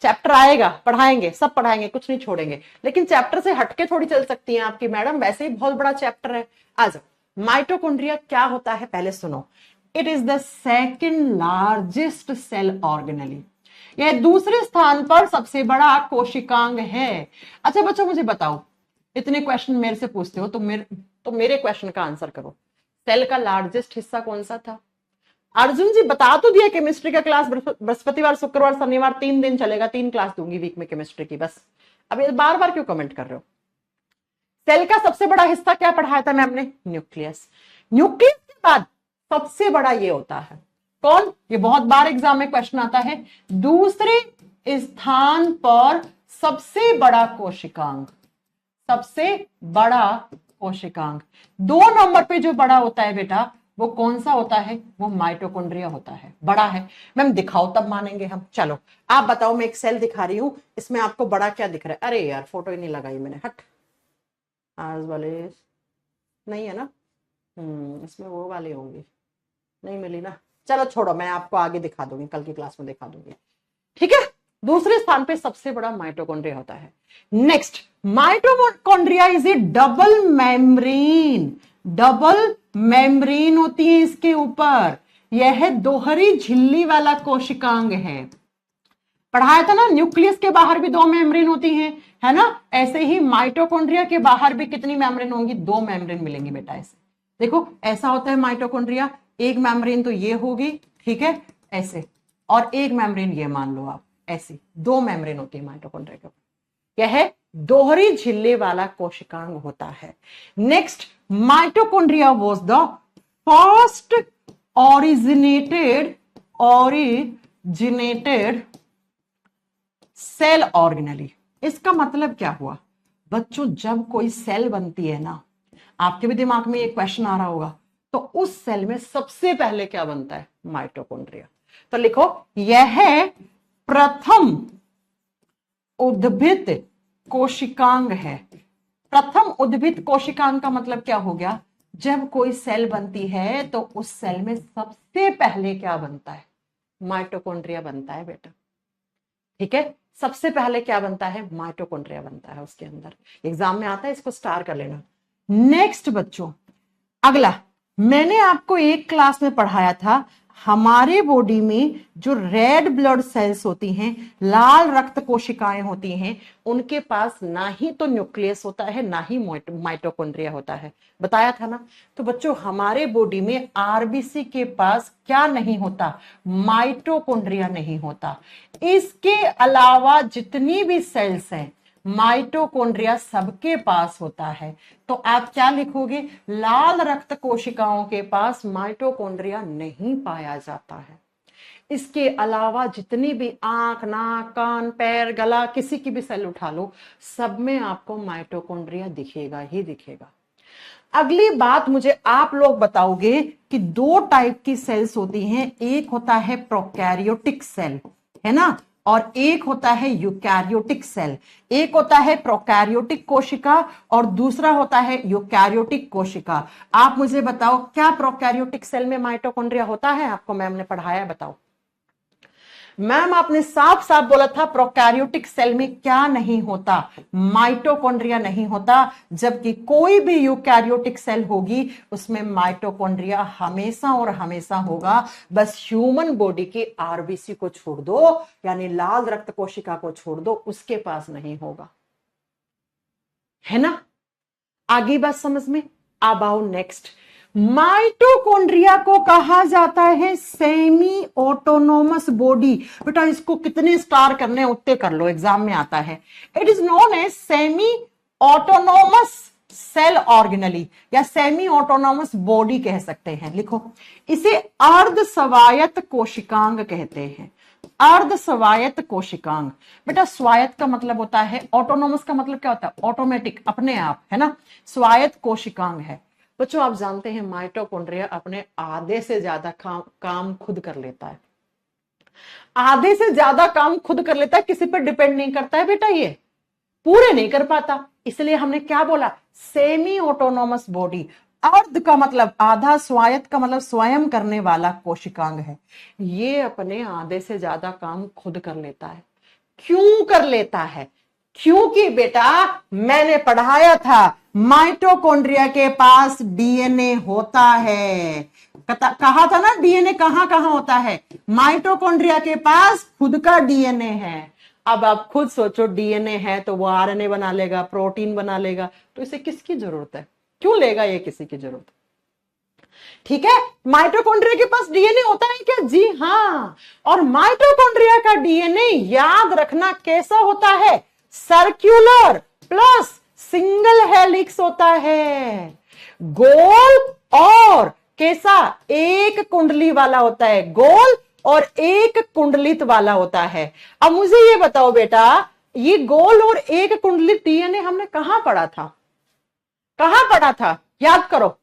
चैप्टर आएगा, पढ़ाएंगे, सब पढ़ाएंगे, कुछ नहीं छोड़ेंगे, लेकिन चैप्टर से हटके थोड़ी चल सकती हैं आपकी मैडम, वैसे ही बहुत बड़ा चैप्टर है। आ जाओ, माइटोकॉन्ड्रिया क्या होता है पहले सुनो। It is the second largest cell organelle, यह दूसरे स्थान पर सबसे बड़ा कोशिकांग है। अच्छा बच्चों मुझे बताओ, इतने क्वेश्चन मेरे से पूछते हो तो मेरे क्वेश्चन का आंसर करो। सेल का लार्जेस्ट हिस्सा कौन सा था? अर्जुन जी बता तो दिया, केमिस्ट्री का क्लास बृहस्पतिवार, शुक्रवार, शनिवार 3 दिन चलेगा, 3 क्लास दूंगी वीक में केमिस्ट्री की, बस। अब ये बार बार क्यों कमेंट कर रहे हो? सेल का सबसे बड़ा हिस्सा क्या पढ़ाया था मैम ने? न्यूक्लियस। न्यूक्लियस के बाद सबसे बड़ा ये होता है कौन? ये बहुत बार एग्जाम में क्वेश्चन आता है, दूसरे स्थान पर सबसे बड़ा कोशिकांग, सबसे बड़ा कोशिकांग। 2 नंबर पे जो बड़ा होता है बेटा वो कौन सा होता है? वो माइटोकॉन्ड्रिया होता है, बड़ा है। मैम दिखाओ तब मानेंगे हम। चलो आप बताओ, मैं एक सेल दिखा रही हूं, इसमें आपको बड़ा क्या दिख रहा है? अरे यार फोटो ही नहीं लगाई मैंने, हट, आज वाले नहीं है ना, इसमें वो वाले होंगे, नहीं मिली ना, चलो छोड़ो, मैं आपको आगे दिखा दूंगी, कल की क्लास में दिखा दूंगी, ठीक है। दूसरे स्थान पे सबसे बड़ा माइटोकॉन्ड्रिया होता है। Next, mitochondria is A double membrane, double membrane होती है इसके ऊपर, यह दोहरी झिल्ली वाला कोशिकांग है। पढ़ाया था ना, न्यूक्लियस के बाहर भी 2 मेम्ब्रेन होती हैं, है ना, ऐसे ही माइटोकॉन्ड्रिया के बाहर भी कितनी मेम्ब्रेन होंगी? 2 मेम्ब्रेन मिलेंगी बेटा। ऐसे देखो, ऐसा होता है माइटोकॉन्ड्रिया, एक मेम्ब्रेन तो ये होगी, ठीक है, ऐसे, और एक मेम्ब्रेन ये मान लो आप, ऐसी 2 मेम्ब्रेन होती है माइटोकॉन्ड्रिया के ऊपर। यह दोहरी झिल्ली वाला कोशिकांग होता है। Next, mitochondria was the first originated cell organelle. इसका मतलब क्या हुआ बच्चों? जब कोई सेल बनती है ना, आपके भी दिमाग में एक क्वेश्चन आ रहा होगा, तो उस सेल में सबसे पहले क्या बनता है? माइटोकॉन्ड्रिया। तो लिखो, यह प्रथम उद्भिद कोशिकांग है। प्रथम उद्भिद कोशिकांग का मतलब क्या हो गया? जब कोई सेल बनती है तो उस सेल में सबसे पहले क्या बनता है? माइटोकॉन्ड्रिया बनता है बेटा, ठीक है। सबसे पहले क्या बनता है? माइटोकॉन्ड्रिया बनता है उसके अंदर। एग्जाम में आता है, इसको स्टार कर लेना। नेक्स्ट बच्चों, अगला मैंने आपको एक क्लास में पढ़ाया था, हमारे बॉडी में जो रेड ब्लड सेल्स होती हैं, लाल रक्त कोशिकाएं होती हैं, उनके पास ना ही तो न्यूक्लियस होता है ना ही माइटोकॉन्ड्रिया होता है, बताया था ना। तो बच्चों हमारे बॉडी में आरबीसी के पास क्या नहीं होता? माइटोकॉन्ड्रिया नहीं होता। इसके अलावा जितनी भी सेल्स हैं माइटोकॉन्ड्रिया सबके पास होता है। तो आप क्या लिखोगे, लाल रक्त कोशिकाओं के पास माइटोकॉन्ड्रिया नहीं पाया जाता है। इसके अलावा जितनी भी आंख, नाक, कान, पैर, गला, किसी की भी सेल उठा लो, सब में आपको माइटोकॉन्ड्रिया दिखेगा ही दिखेगा। अगली बात मुझे आप लोग बताओगे कि दो टाइप की सेल्स होती हैं, एक होता है प्रोकैरियोटिक सेल, है ना, और एक होता है यूकैरियोटिक सेल। एक होता है प्रोकैरियोटिक कोशिका और दूसरा होता है यूकैरियोटिक कोशिका। आप मुझे बताओ, क्या प्रोकैरियोटिक सेल में माइटोकॉन्ड्रिया होता है? आपको मैम ने पढ़ाया, बताओ। मैम आपने साफ साफ बोला था प्रोकैरियोटिक सेल में क्या नहीं होता, माइटोकॉन्ड्रिया नहीं होता, जबकि कोई भी यूकैरियोटिक सेल होगी उसमें माइटोकॉन्ड्रिया हमेशा और हमेशा होगा। बस ह्यूमन बॉडी के आरबीसी को छोड़ दो, यानी लाल रक्त कोशिका को छोड़ दो, उसके पास नहीं होगा, है ना। आगे बात समझ में। अब आओ नेक्स्ट, माइटोकॉन्ड्रिया को कहा जाता है सेमी ऑटोनोमस बॉडी। बेटा इसको कितने स्टार करने उतने कर लो, एग्जाम में आता है। It is known as semi autonomous cell organelle या सेमी ऑटोनोमस बॉडी कह सकते हैं। लिखो, इसे अर्ध स्वायत्त कोशिकांग कहते हैं। अर्ध स्वायत्त कोशिकांग। बेटा स्वायत्त का मतलब होता है, ऑटोनोमस का मतलब क्या होता है, ऑटोमेटिक, अपने आप, है ना। स्वायत्त कोशिकांग है। बच्चों आप जानते हैं माइटोकॉन्ड्रिया अपने आधे से ज्यादा काम खुद कर लेता है। आधे से ज्यादा काम खुद कर लेता है, किसी पर डिपेंड नहीं करता है बेटा, ये पूरे नहीं कर पाता। इसलिए हमने क्या बोला, सेमी ऑटोनोमस बॉडी। अर्ध का मतलब आधा, स्वायत्त का मतलब स्वयं करने वाला कोशिकांग है। ये अपने आधे से ज्यादा काम खुद कर लेता है। क्यों कर लेता है? क्योंकि बेटा मैंने पढ़ाया था माइटोकॉन्ड्रिया के पास डीएनए होता है। कहा था ना डीएनए कहां कहां होता है, माइटोकॉन्ड्रिया के पास खुद का डीएनए है। अब आप खुद सोचो, डीएनए है तो वो आरएनए बना लेगा, प्रोटीन बना लेगा, तो इसे किसकी जरूरत है? क्यों लेगा ये किसी की जरूरत? ठीक है, माइटोकॉन्ड्रिया के पास डीएनए होता है क्या? जी हाँ। और माइटोकॉन्ड्रिया का डीएनए याद रखना कैसा होता है, सर्क्यूलर प्लस सिंगल हेलिक्स होता है। गोल और कैसा, एक कुंडली वाला होता है, गोल और एक कुंडलित वाला होता है। अब मुझे ये बताओ बेटा, ये गोल और एक कुंडलित डीएनए हमने कहां पढ़ा था? कहां पढ़ा था? याद करो।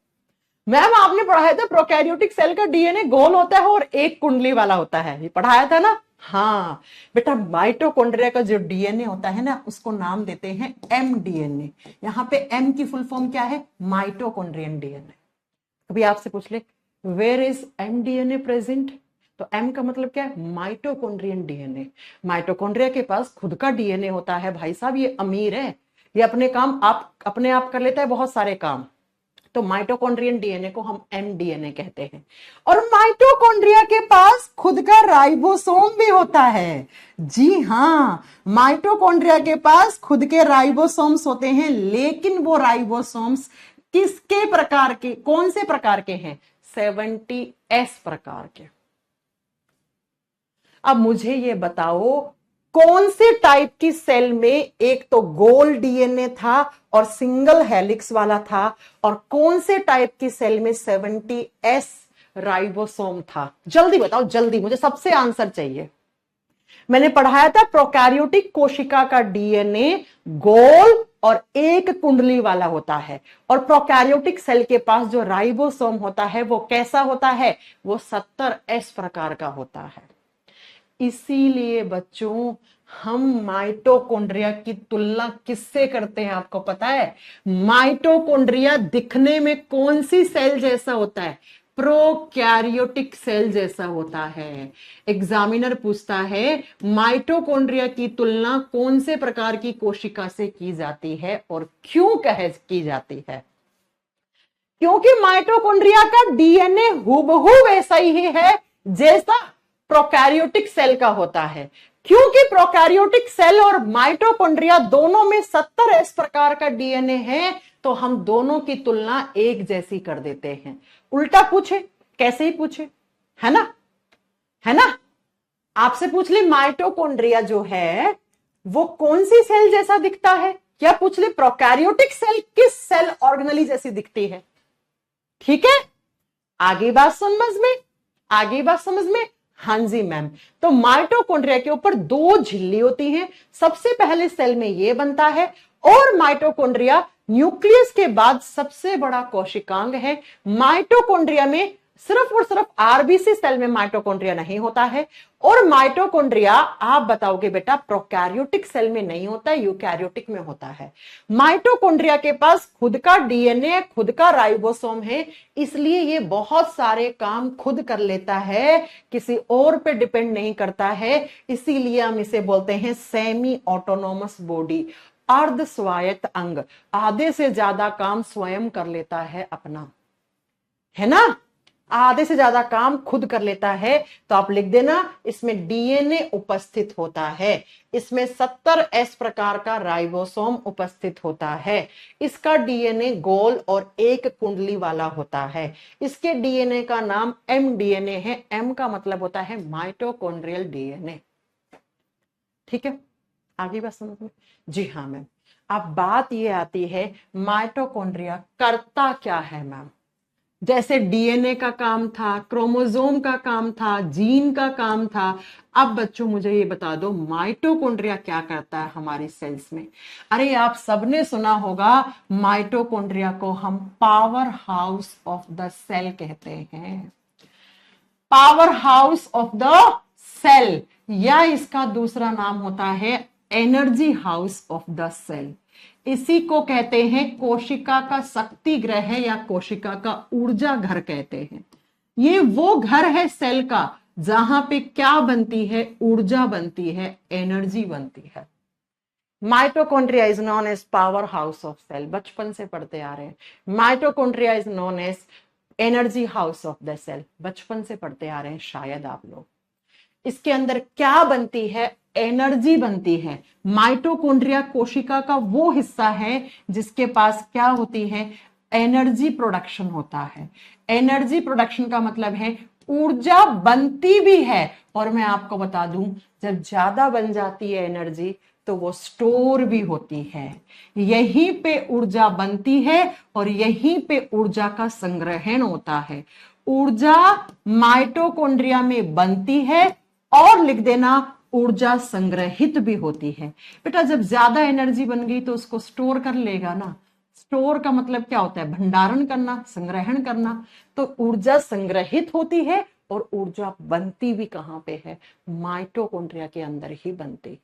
मैम आपने पढ़ाया था प्रोकैरियोटिक सेल का डीएनए गोल होता है और एक कुंडली वाला होता है, ये पढ़ाया था ना। हाँ बेटा, माइटोकॉन्ड्रिया का जो डीएनए होता है ना, उसको नाम देते हैं एमडीएनए। यहां पे एम की फुल फॉर्म क्या है, माइटोकॉन्ड्रियन डीएनए। कभी आपसे पूछ ले वेयर इज एमडीएनए प्रेजेंट, तो एम का मतलब क्या है, माइटोकॉन्ड्रियन डीएनए। माइटोकॉन्ड्रिया के पास खुद का डीएनए होता है भाई साहब, ये अमीर है, ये अपने काम आप अपने आप कर लेता है, बहुत सारे काम। तो माइटोकॉन्ड्रियन डीएनए को हम एमडीएनए कहते हैं। और माइटोकॉन्ड्रिया के पास खुद का राइबोसोम भी होता है। जी हाँ, माइटोकॉन्ड्रिया के पास खुद के राइबोसोम्स होते हैं, लेकिन वो राइबोसोम्स किसके प्रकार के, कौन से प्रकार के हैं, 70S प्रकार के। अब मुझे ये बताओ कौन से टाइप की सेल में एक तो गोल डीएनए था और सिंगल हेलिक्स वाला था, और कौन से टाइप की सेल में 70S राइबोसोम था? जल्दी बताओ, जल्दी, मुझे सबसे आंसर चाहिए। मैंने पढ़ाया था प्रोकैरियोटिक कोशिका का डीएनए गोल और एक कुंडली वाला होता है, और प्रोकैरियोटिक सेल के पास जो राइबोसोम होता है वो कैसा होता है, वो 70S प्रकार का होता है। इसीलिए बच्चों हम माइटोकॉन्ड्रिया की तुलना किससे करते हैं आपको पता है? माइटोकॉन्ड्रिया दिखने में कौन सी सेल जैसा होता है, प्रोकैरियोटिक सेल जैसा होता है। एग्जामिनर पूछता है माइटोकॉन्ड्रिया की तुलना कौन से प्रकार की कोशिका से की जाती है और क्यों की जाती है? क्योंकि माइटोकॉन्ड्रिया का डीएनए हूबहू वैसा ही है जैसा प्रोकैरियोटिक सेल का होता है। क्योंकि प्रोकैरियोटिक सेल और माइटोकॉन्ड्रिया दोनों में 70S प्रकार का डीएनए है, तो हम दोनों की तुलना एक जैसी कर देते हैं। उल्टा पूछे, कैसे ही पूछे, है ना, है ना। आपसे पूछ ले माइटोकॉन्ड्रिया जो है वो कौन सी सेल जैसा दिखता है? क्या पूछ ले, प्रोकैरियोटिक सेल किस सेल ऑर्गेनली जैसी दिखती है? ठीक है, आगे बात समझ में, आगे बात समझ में। हाँ जी मैम। तो माइटोकॉन्ड्रिया के ऊपर दो झिल्ली होती हैं, सबसे पहले सेल में ये बनता है, और माइटोकॉन्ड्रिया न्यूक्लियस के बाद सबसे बड़ा कोशिकांग है। माइटोकॉन्ड्रिया में सिर्फ और सिर्फ आरबीसी सेल में माइटोकॉन्ड्रिया नहीं होता है, और माइटोकॉन्ड्रिया आप बताओगे बेटा प्रोकैरियोटिक सेल में नहीं होता है, यूकैरियोटिक में होता है। माइटोकॉन्ड्रिया के पास खुद का डीएनए, खुद का राइबोसोम है, इसलिए ये बहुत सारे काम खुद कर लेता है, किसी और पे डिपेंड नहीं करता है। इसीलिए हम इसे बोलते हैं सेमी ऑटोनोमस बॉडी, अर्ध स्वायत्त अंग। आधे से ज्यादा काम स्वयं कर लेता है अपना, है ना, आधे से ज्यादा काम खुद कर लेता है। तो आप लिख देना, इसमें डीएनए उपस्थित होता है, इसमें 70S प्रकार का राइबोसोम उपस्थित होता है, इसका डीएनए गोल और एक कुंडली वाला होता है, इसके डीएनए का नाम एमडीएनए है। एम का मतलब होता है माइटोकॉन्ड्रियल डीएनए। ठीक है, आगे बात समझ में? जी हाँ मैम। अब बात ये आती है माइटोकॉन्ड्रिया करता क्या है मैम? जैसे डीएनए का काम था, क्रोमोसोम का काम था, जीन का काम था, अब बच्चों मुझे ये बता दो माइटोकॉन्ड्रिया क्या करता है हमारी सेल्स में? अरे आप सबने सुना होगा, माइटोकॉन्ड्रिया को हम power house of the cell कहते हैं, power house of the cell, या इसका दूसरा नाम होता है energy house of the cell. इसी को कहते हैं कोशिका का शक्ति ग्रह या कोशिका का ऊर्जा घर कहते हैं। ये वो घर है सेल का जहां पे क्या बनती है, ऊर्जा बनती है, एनर्जी बनती है। Mitochondria is known as power house of cell, बचपन से पढ़ते आ रहे हैं। Mitochondria is known as energy house of the cell, बचपन से पढ़ते आ रहे हैं शायद आप लोग। इसके अंदर क्या बनती है, एनर्जी बनती है। माइटोकॉन्ड्रिया कोशिका का वो हिस्सा है जिसके पास क्या होती है, एनर्जी प्रोडक्शन होता है। एनर्जी प्रोडक्शन का मतलब है ऊर्जा बनती भी है, और मैं आपको बता दूं जब ज्यादा बन जाती है एनर्जी तो वो स्टोर भी होती है। यहीं पे ऊर्जा बनती है और यहीं पे ऊर्जा का संग्रहण होता है। ऊर्जा माइटोकॉन्ड्रिया में बनती है और लिख देना ऊर्जा संग्रहित भी होती है। बेटा जब ज्यादा एनर्जी बन गई तो उसको स्टोर कर लेगा ना, स्टोर का मतलब क्या होता है, भंडारण करना, संग्रहण करना। तो ऊर्जा संग्रहित होती है और ऊर्जा बनती भी कहां पे है, माइटोकॉन्ड्रिया के अंदर ही बनती है।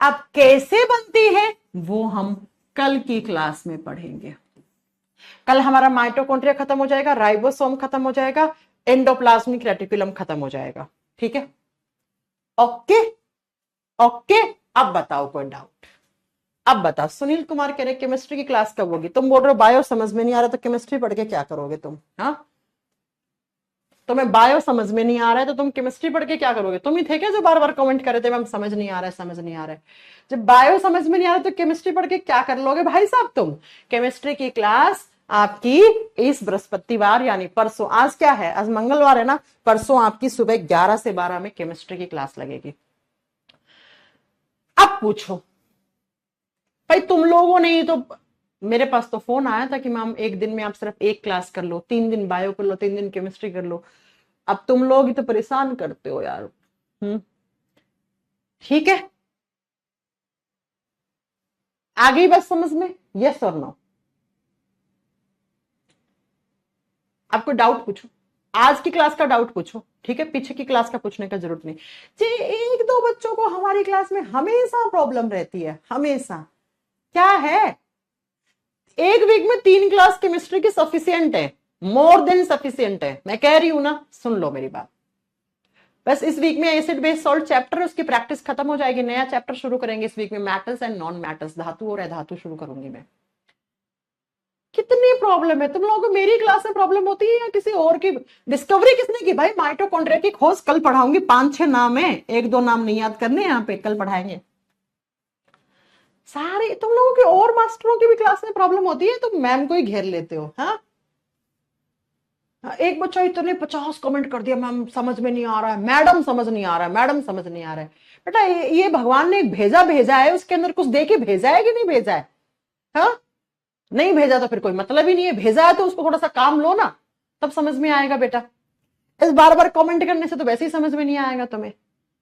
अब कैसे बनती है वो हम कल की क्लास में पढ़ेंगे। कल हमारा माइटोकॉन्ड्रिया खत्म हो जाएगा, राइबोसोम खत्म हो जाएगा, एंडोप्लाज्मिक रेटिकुलम खत्म हो जाएगा। ठीक है, ओके ओके। अब बताओ कोई डाउट? अब बताओ, सुनील कुमार कह रहे केमिस्ट्री की क्लास कब होगी? तुम बोल रहे हो बायो समझ में नहीं आ रहा, तो केमिस्ट्री पढ़ के क्या करोगे तुम? हाँ, तुम्हें बायो समझ में नहीं आ रहा है तो तुम केमिस्ट्री पढ़ के क्या करोगे? तुम ही थे क्या जो बार बार कमेंट कर रहे थे मैम समझ नहीं आ रहा है, समझ नहीं आ रहा है? जब बायो समझ में नहीं आ रहा तो केमिस्ट्री पढ़ के क्या कर लोगे भाई साहब तुम? केमिस्ट्री की क्लास आपकी इस बृहस्पतिवार यानी परसों, आज क्या है, आज मंगलवार है ना, परसों आपकी सुबह 11 से 12 में केमिस्ट्री की क्लास लगेगी। अब पूछो भाई, तुम लोगों ने ही तो, मेरे पास तो फोन आया था कि मैम एक दिन में आप सिर्फ एक क्लास कर लो, 3 दिन बायो कर लो, 3 दिन केमिस्ट्री कर लो। अब तुम लोग ही तो परेशान करते हो यार। ठीक है, आ गई बात समझ में? यस और नो? आपको डाउट पूछो, आज की क्लास का डाउट पूछो, ठीक है, पीछे की क्लास का पूछने का जरूरत नहीं जी। एक दो बच्चों को हमारी क्लास में हमेशा प्रॉब्लम रहती है, हमेशा। क्या है, एक वीक में 3 क्लास केमिस्ट्री की सफिशियंट है, मोर देन सफिशियंट है। मैं कह रही हूं ना, सुन लो मेरी बात। बस इस वीक में एसिड बेस सॉल्ट चैप्टर, उसकी प्रैक्टिस खत्म हो जाएगी, नया चैप्टर शुरू करेंगे इस वीक में, मेटल्स एंड नॉन मेटल्स, धातु और अधातु शुरू करूंगी मैं। कितनी प्रॉब्लम है तुम लोगों को, मेरी क्लास में प्रॉब्लम होती है या किसी और की? डिस्कवरी किसने की भाई? माइटोकॉन्ड्रिया की खोज कल पढ़ाऊंगी, 5-6 नाम है, 1-2 नाम नहीं याद करने, यहाँ पे कल पढ़ाएंगे सारे। तुम लोगों के और मास्टरों की भी क्लास में प्रॉब्लम होती है, तुम मैम को ही घेर लेते हो। हाँ, एक बच्चा इतने 50 कमेंट कर दिया, मैम समझ में नहीं आ रहा है, मैडम समझ नहीं आ रहा है, मैडम समझ नहीं आ रहा है। बेटा ये भगवान ने भेजा भेजा है, उसके अंदर कुछ दे के भेजा है कि नहीं भेजा है? हाँ, नहीं भेजा तो फिर कोई मतलब ही नहीं है, भेजा है तो उसको थोड़ा सा काम लो ना, तब समझ में आएगा बेटा। इस बार बार कमेंट करने से तो वैसे ही समझ में नहीं आएगा तुम्हें।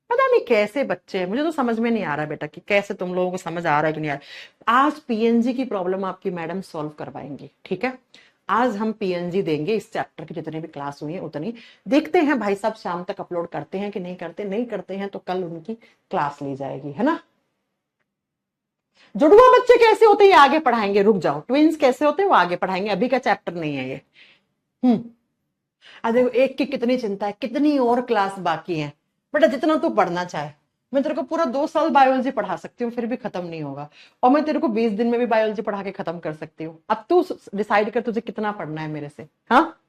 पता नहीं कैसे बच्चे हैं, मुझे तो समझ में नहीं आ रहा बेटा कि कैसे तुम लोगों को समझ आ रहा है कि नहीं आ रहा। आज पीएनजी की प्रॉब्लम आपकी मैडम सॉल्व करवाएंगी, ठीक है। आज हम पीएनजी देंगे, इस चैप्टर की जितनी भी क्लास हुई है उतनी। देखते हैं भाई साहब शाम तक अपलोड करते हैं कि नहीं करते, नहीं करते हैं तो कल उनकी क्लास ली जाएगी, है ना। जुड़वा बच्चे कैसे होते हैं ये आगे पढ़ाएंगे, रुक जाओ। ट्विंस कैसे होते हैं वो आगे पढ़ाएंगे, अभी का चैप्टर नहीं है ये। देखो एक की कितनी चिंता है, कितनी और क्लास बाकी है। बेटा जितना तू पढ़ना चाहे, मैं तेरे को पूरा 2 साल बायोलॉजी पढ़ा सकती हूँ, फिर भी खत्म नहीं होगा। और मैं तेरे को 20 दिन में भी बायोलॉजी पढ़ा के खत्म कर सकती हूँ। अब तू डिसाइड कर तुझे कितना पढ़ना है मेरे से। हाँ,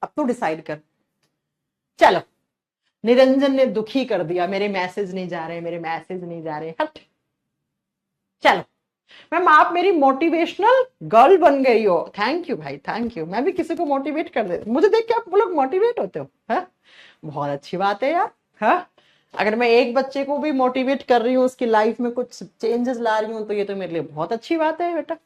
अब तू डिसाइड कर। चलो, निरंजन ने दुखी कर दिया, मेरे मैसेज नहीं जा रहे, मेरे मैसेज नहीं जा रहे, हट। चलो मैम, आप मेरी मोटिवेशनल गर्ल बन गई हो। थैंक यू भाई, थैंक यू। मैं भी किसी को मोटिवेट कर देती, मुझे देख के आप लोग मोटिवेट होते हो, है? बहुत अच्छी बात है यार। हाँ, अगर मैं एक बच्चे को भी मोटिवेट कर रही हूँ, उसकी लाइफ में कुछ चेंजेस ला रही हूँ, तो ये तो मेरे लिए बहुत अच्छी बात है बेटा।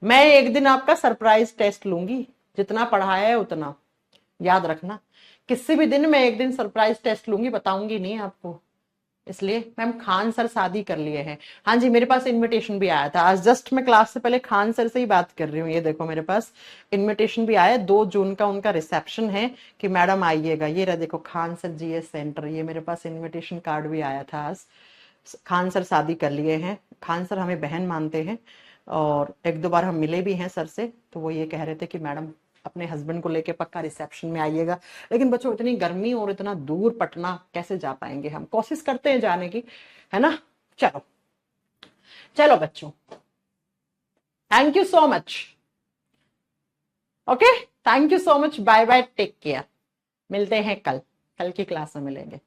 मैं एक दिन आपका सरप्राइज टेस्ट लूंगी, जितना पढ़ाया है उतना याद रखना। किसी भी दिन मैं एक दिन सरप्राइज टेस्ट लूंगी, बताऊंगी नहीं आपको। इसलिए मैम खान सर शादी कर लिए हैं। हाँ जी, मेरे पास इनविटेशन भी आया था आज, जस्ट मैं क्लास से पहले खान सर से ही बात कर रही हूँ। ये देखो मेरे पास इनविटेशन भी आया, 2 जून का उनका रिसेप्शन है कि मैडम आइएगा। ये रहा देखो, खान सर जीएस सेंटर, ये मेरे पास इनविटेशन कार्ड भी आया था आज। खान सर शादी कर लिए हैं। खान सर हमें बहन मानते हैं, और 1-2 बार हम मिले भी हैं सर से, तो वो ये कह रहे थे कि मैडम अपने हस्बैंड को लेके पक्का रिसेप्शन में आइएगा। लेकिन बच्चों इतनी गर्मी और इतना दूर पटना कैसे जा पाएंगे, हम कोशिश करते हैं जाने की, है ना। चलो चलो बच्चों, thank you so much. Okay, thank you so much, bye bye, take care. मिलते हैं कल, कल की क्लास में मिलेंगे।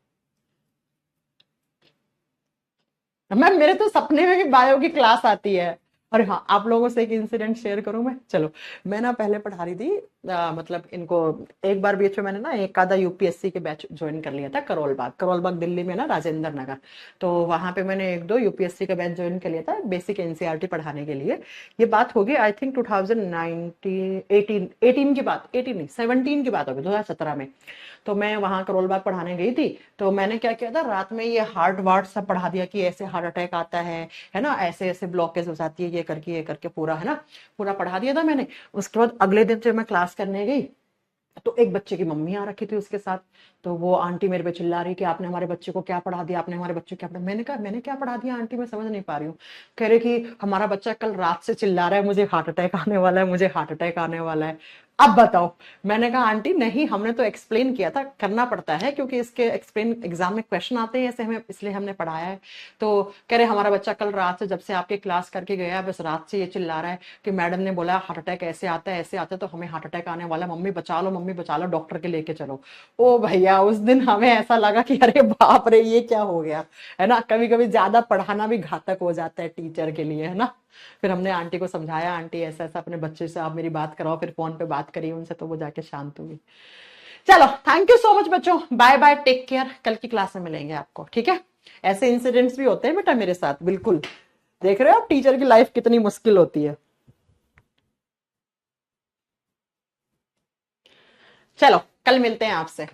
मैम मेरे तो सपने में भी बायो की क्लास आती है। और हाँ, आप लोगों से एक इंसिडेंट शेयर करूं मैं। चलो, मैं ना पहले पढ़ा रही थी, मतलब इनको एक बार बीच में मैंने ना एक आधा यूपीएससी के बैच ज्वाइन कर लिया था, करोल बाग। करोल बाग दिल्ली में ना, राजेंद्र नगर। तो वहां पे मैंने 1-2 यूपीएससी का बैच ज्वाइन कर लिया था, बेसिक एनसीईआरटी पढ़ाने के लिए। ये बात होगी आई थिंक 2018 की बात, 18 नहीं 17 की बात होगी, 2017 में। तो मैं वहां करोल बाग पढ़ाने गई थी। तो मैंने क्या किया था, रात में ये हार्ट वार्ट सब पढ़ा दिया कि ऐसे हार्ट अटैक आता है ना, ऐसे ऐसे ब्लॉकेज हो जाती है, ये करके पूरा, है ना, पूरा पढ़ा दिया था मैंने। उसके बाद अगले दिन जब मैं क्लास करने गई, तो एक बच्चे की मम्मी आ रखी थी उसके साथ। तो वो आंटी मेरे पे चिल्ला रही कि आपने हमारे बच्चे को क्या पढ़ा दिया, आपने हमारे बच्चे को क्या पढ़ा। मैंने कहा मैंने क्या पढ़ा दिया आंटी, मैं समझ नहीं पा रही हूँ। कह रहे कि हमारा बच्चा कल रात से चिल्ला रहा है, मुझे हार्ट अटैक आने वाला है, मुझे हार्ट अटैक आने वाला है। अब बताओ। मैंने कहा आंटी नहीं, हमने तो एक्सप्लेन किया था, करना पड़ता है क्योंकि इसके एक्सप्लेन एग्जाम में क्वेश्चन आते हैं ऐसे, हमें इसलिए हमने पढ़ाया है। तो कह रहे हमारा बच्चा कल रात से, जब से आपके क्लास करके गया, बस रात से ये चिल्ला रहा है कि मैडम ने बोला हार्ट अटैक ऐसे आता है, ऐसे आता है, तो हमें हार्ट अटैक आने वाला, मम्मी बचा लो, मम्मी बचा लो, डॉक्टर के लेके चलो। ओ भैया, उस दिन हमें ऐसा लगा कि अरे बाप रे, ये क्या हो गया, है ना। कभी कभी ज्यादा पढ़ाना भी घातक हो जाता है टीचर के लिए, है ना। फिर हमने आंटी को समझाया, आंटी ऐसा ऐसा अपने बच्चे से आप मेरी बात कराओ, फिर फोन पे बात करी उनसे, तो वो जाके शांत हुई। चलो, थैंक यू सो मच बच्चों, बाय बाय, टेक केयर। कल की क्लास में मिलेंगे आपको, ठीक है। ऐसे इंसिडेंट्स भी होते हैं बेटा मेरे साथ, बिल्कुल। देख रहे हो आप टीचर की लाइफ कितनी मुश्किल होती है। चलो, कल मिलते हैं आपसे।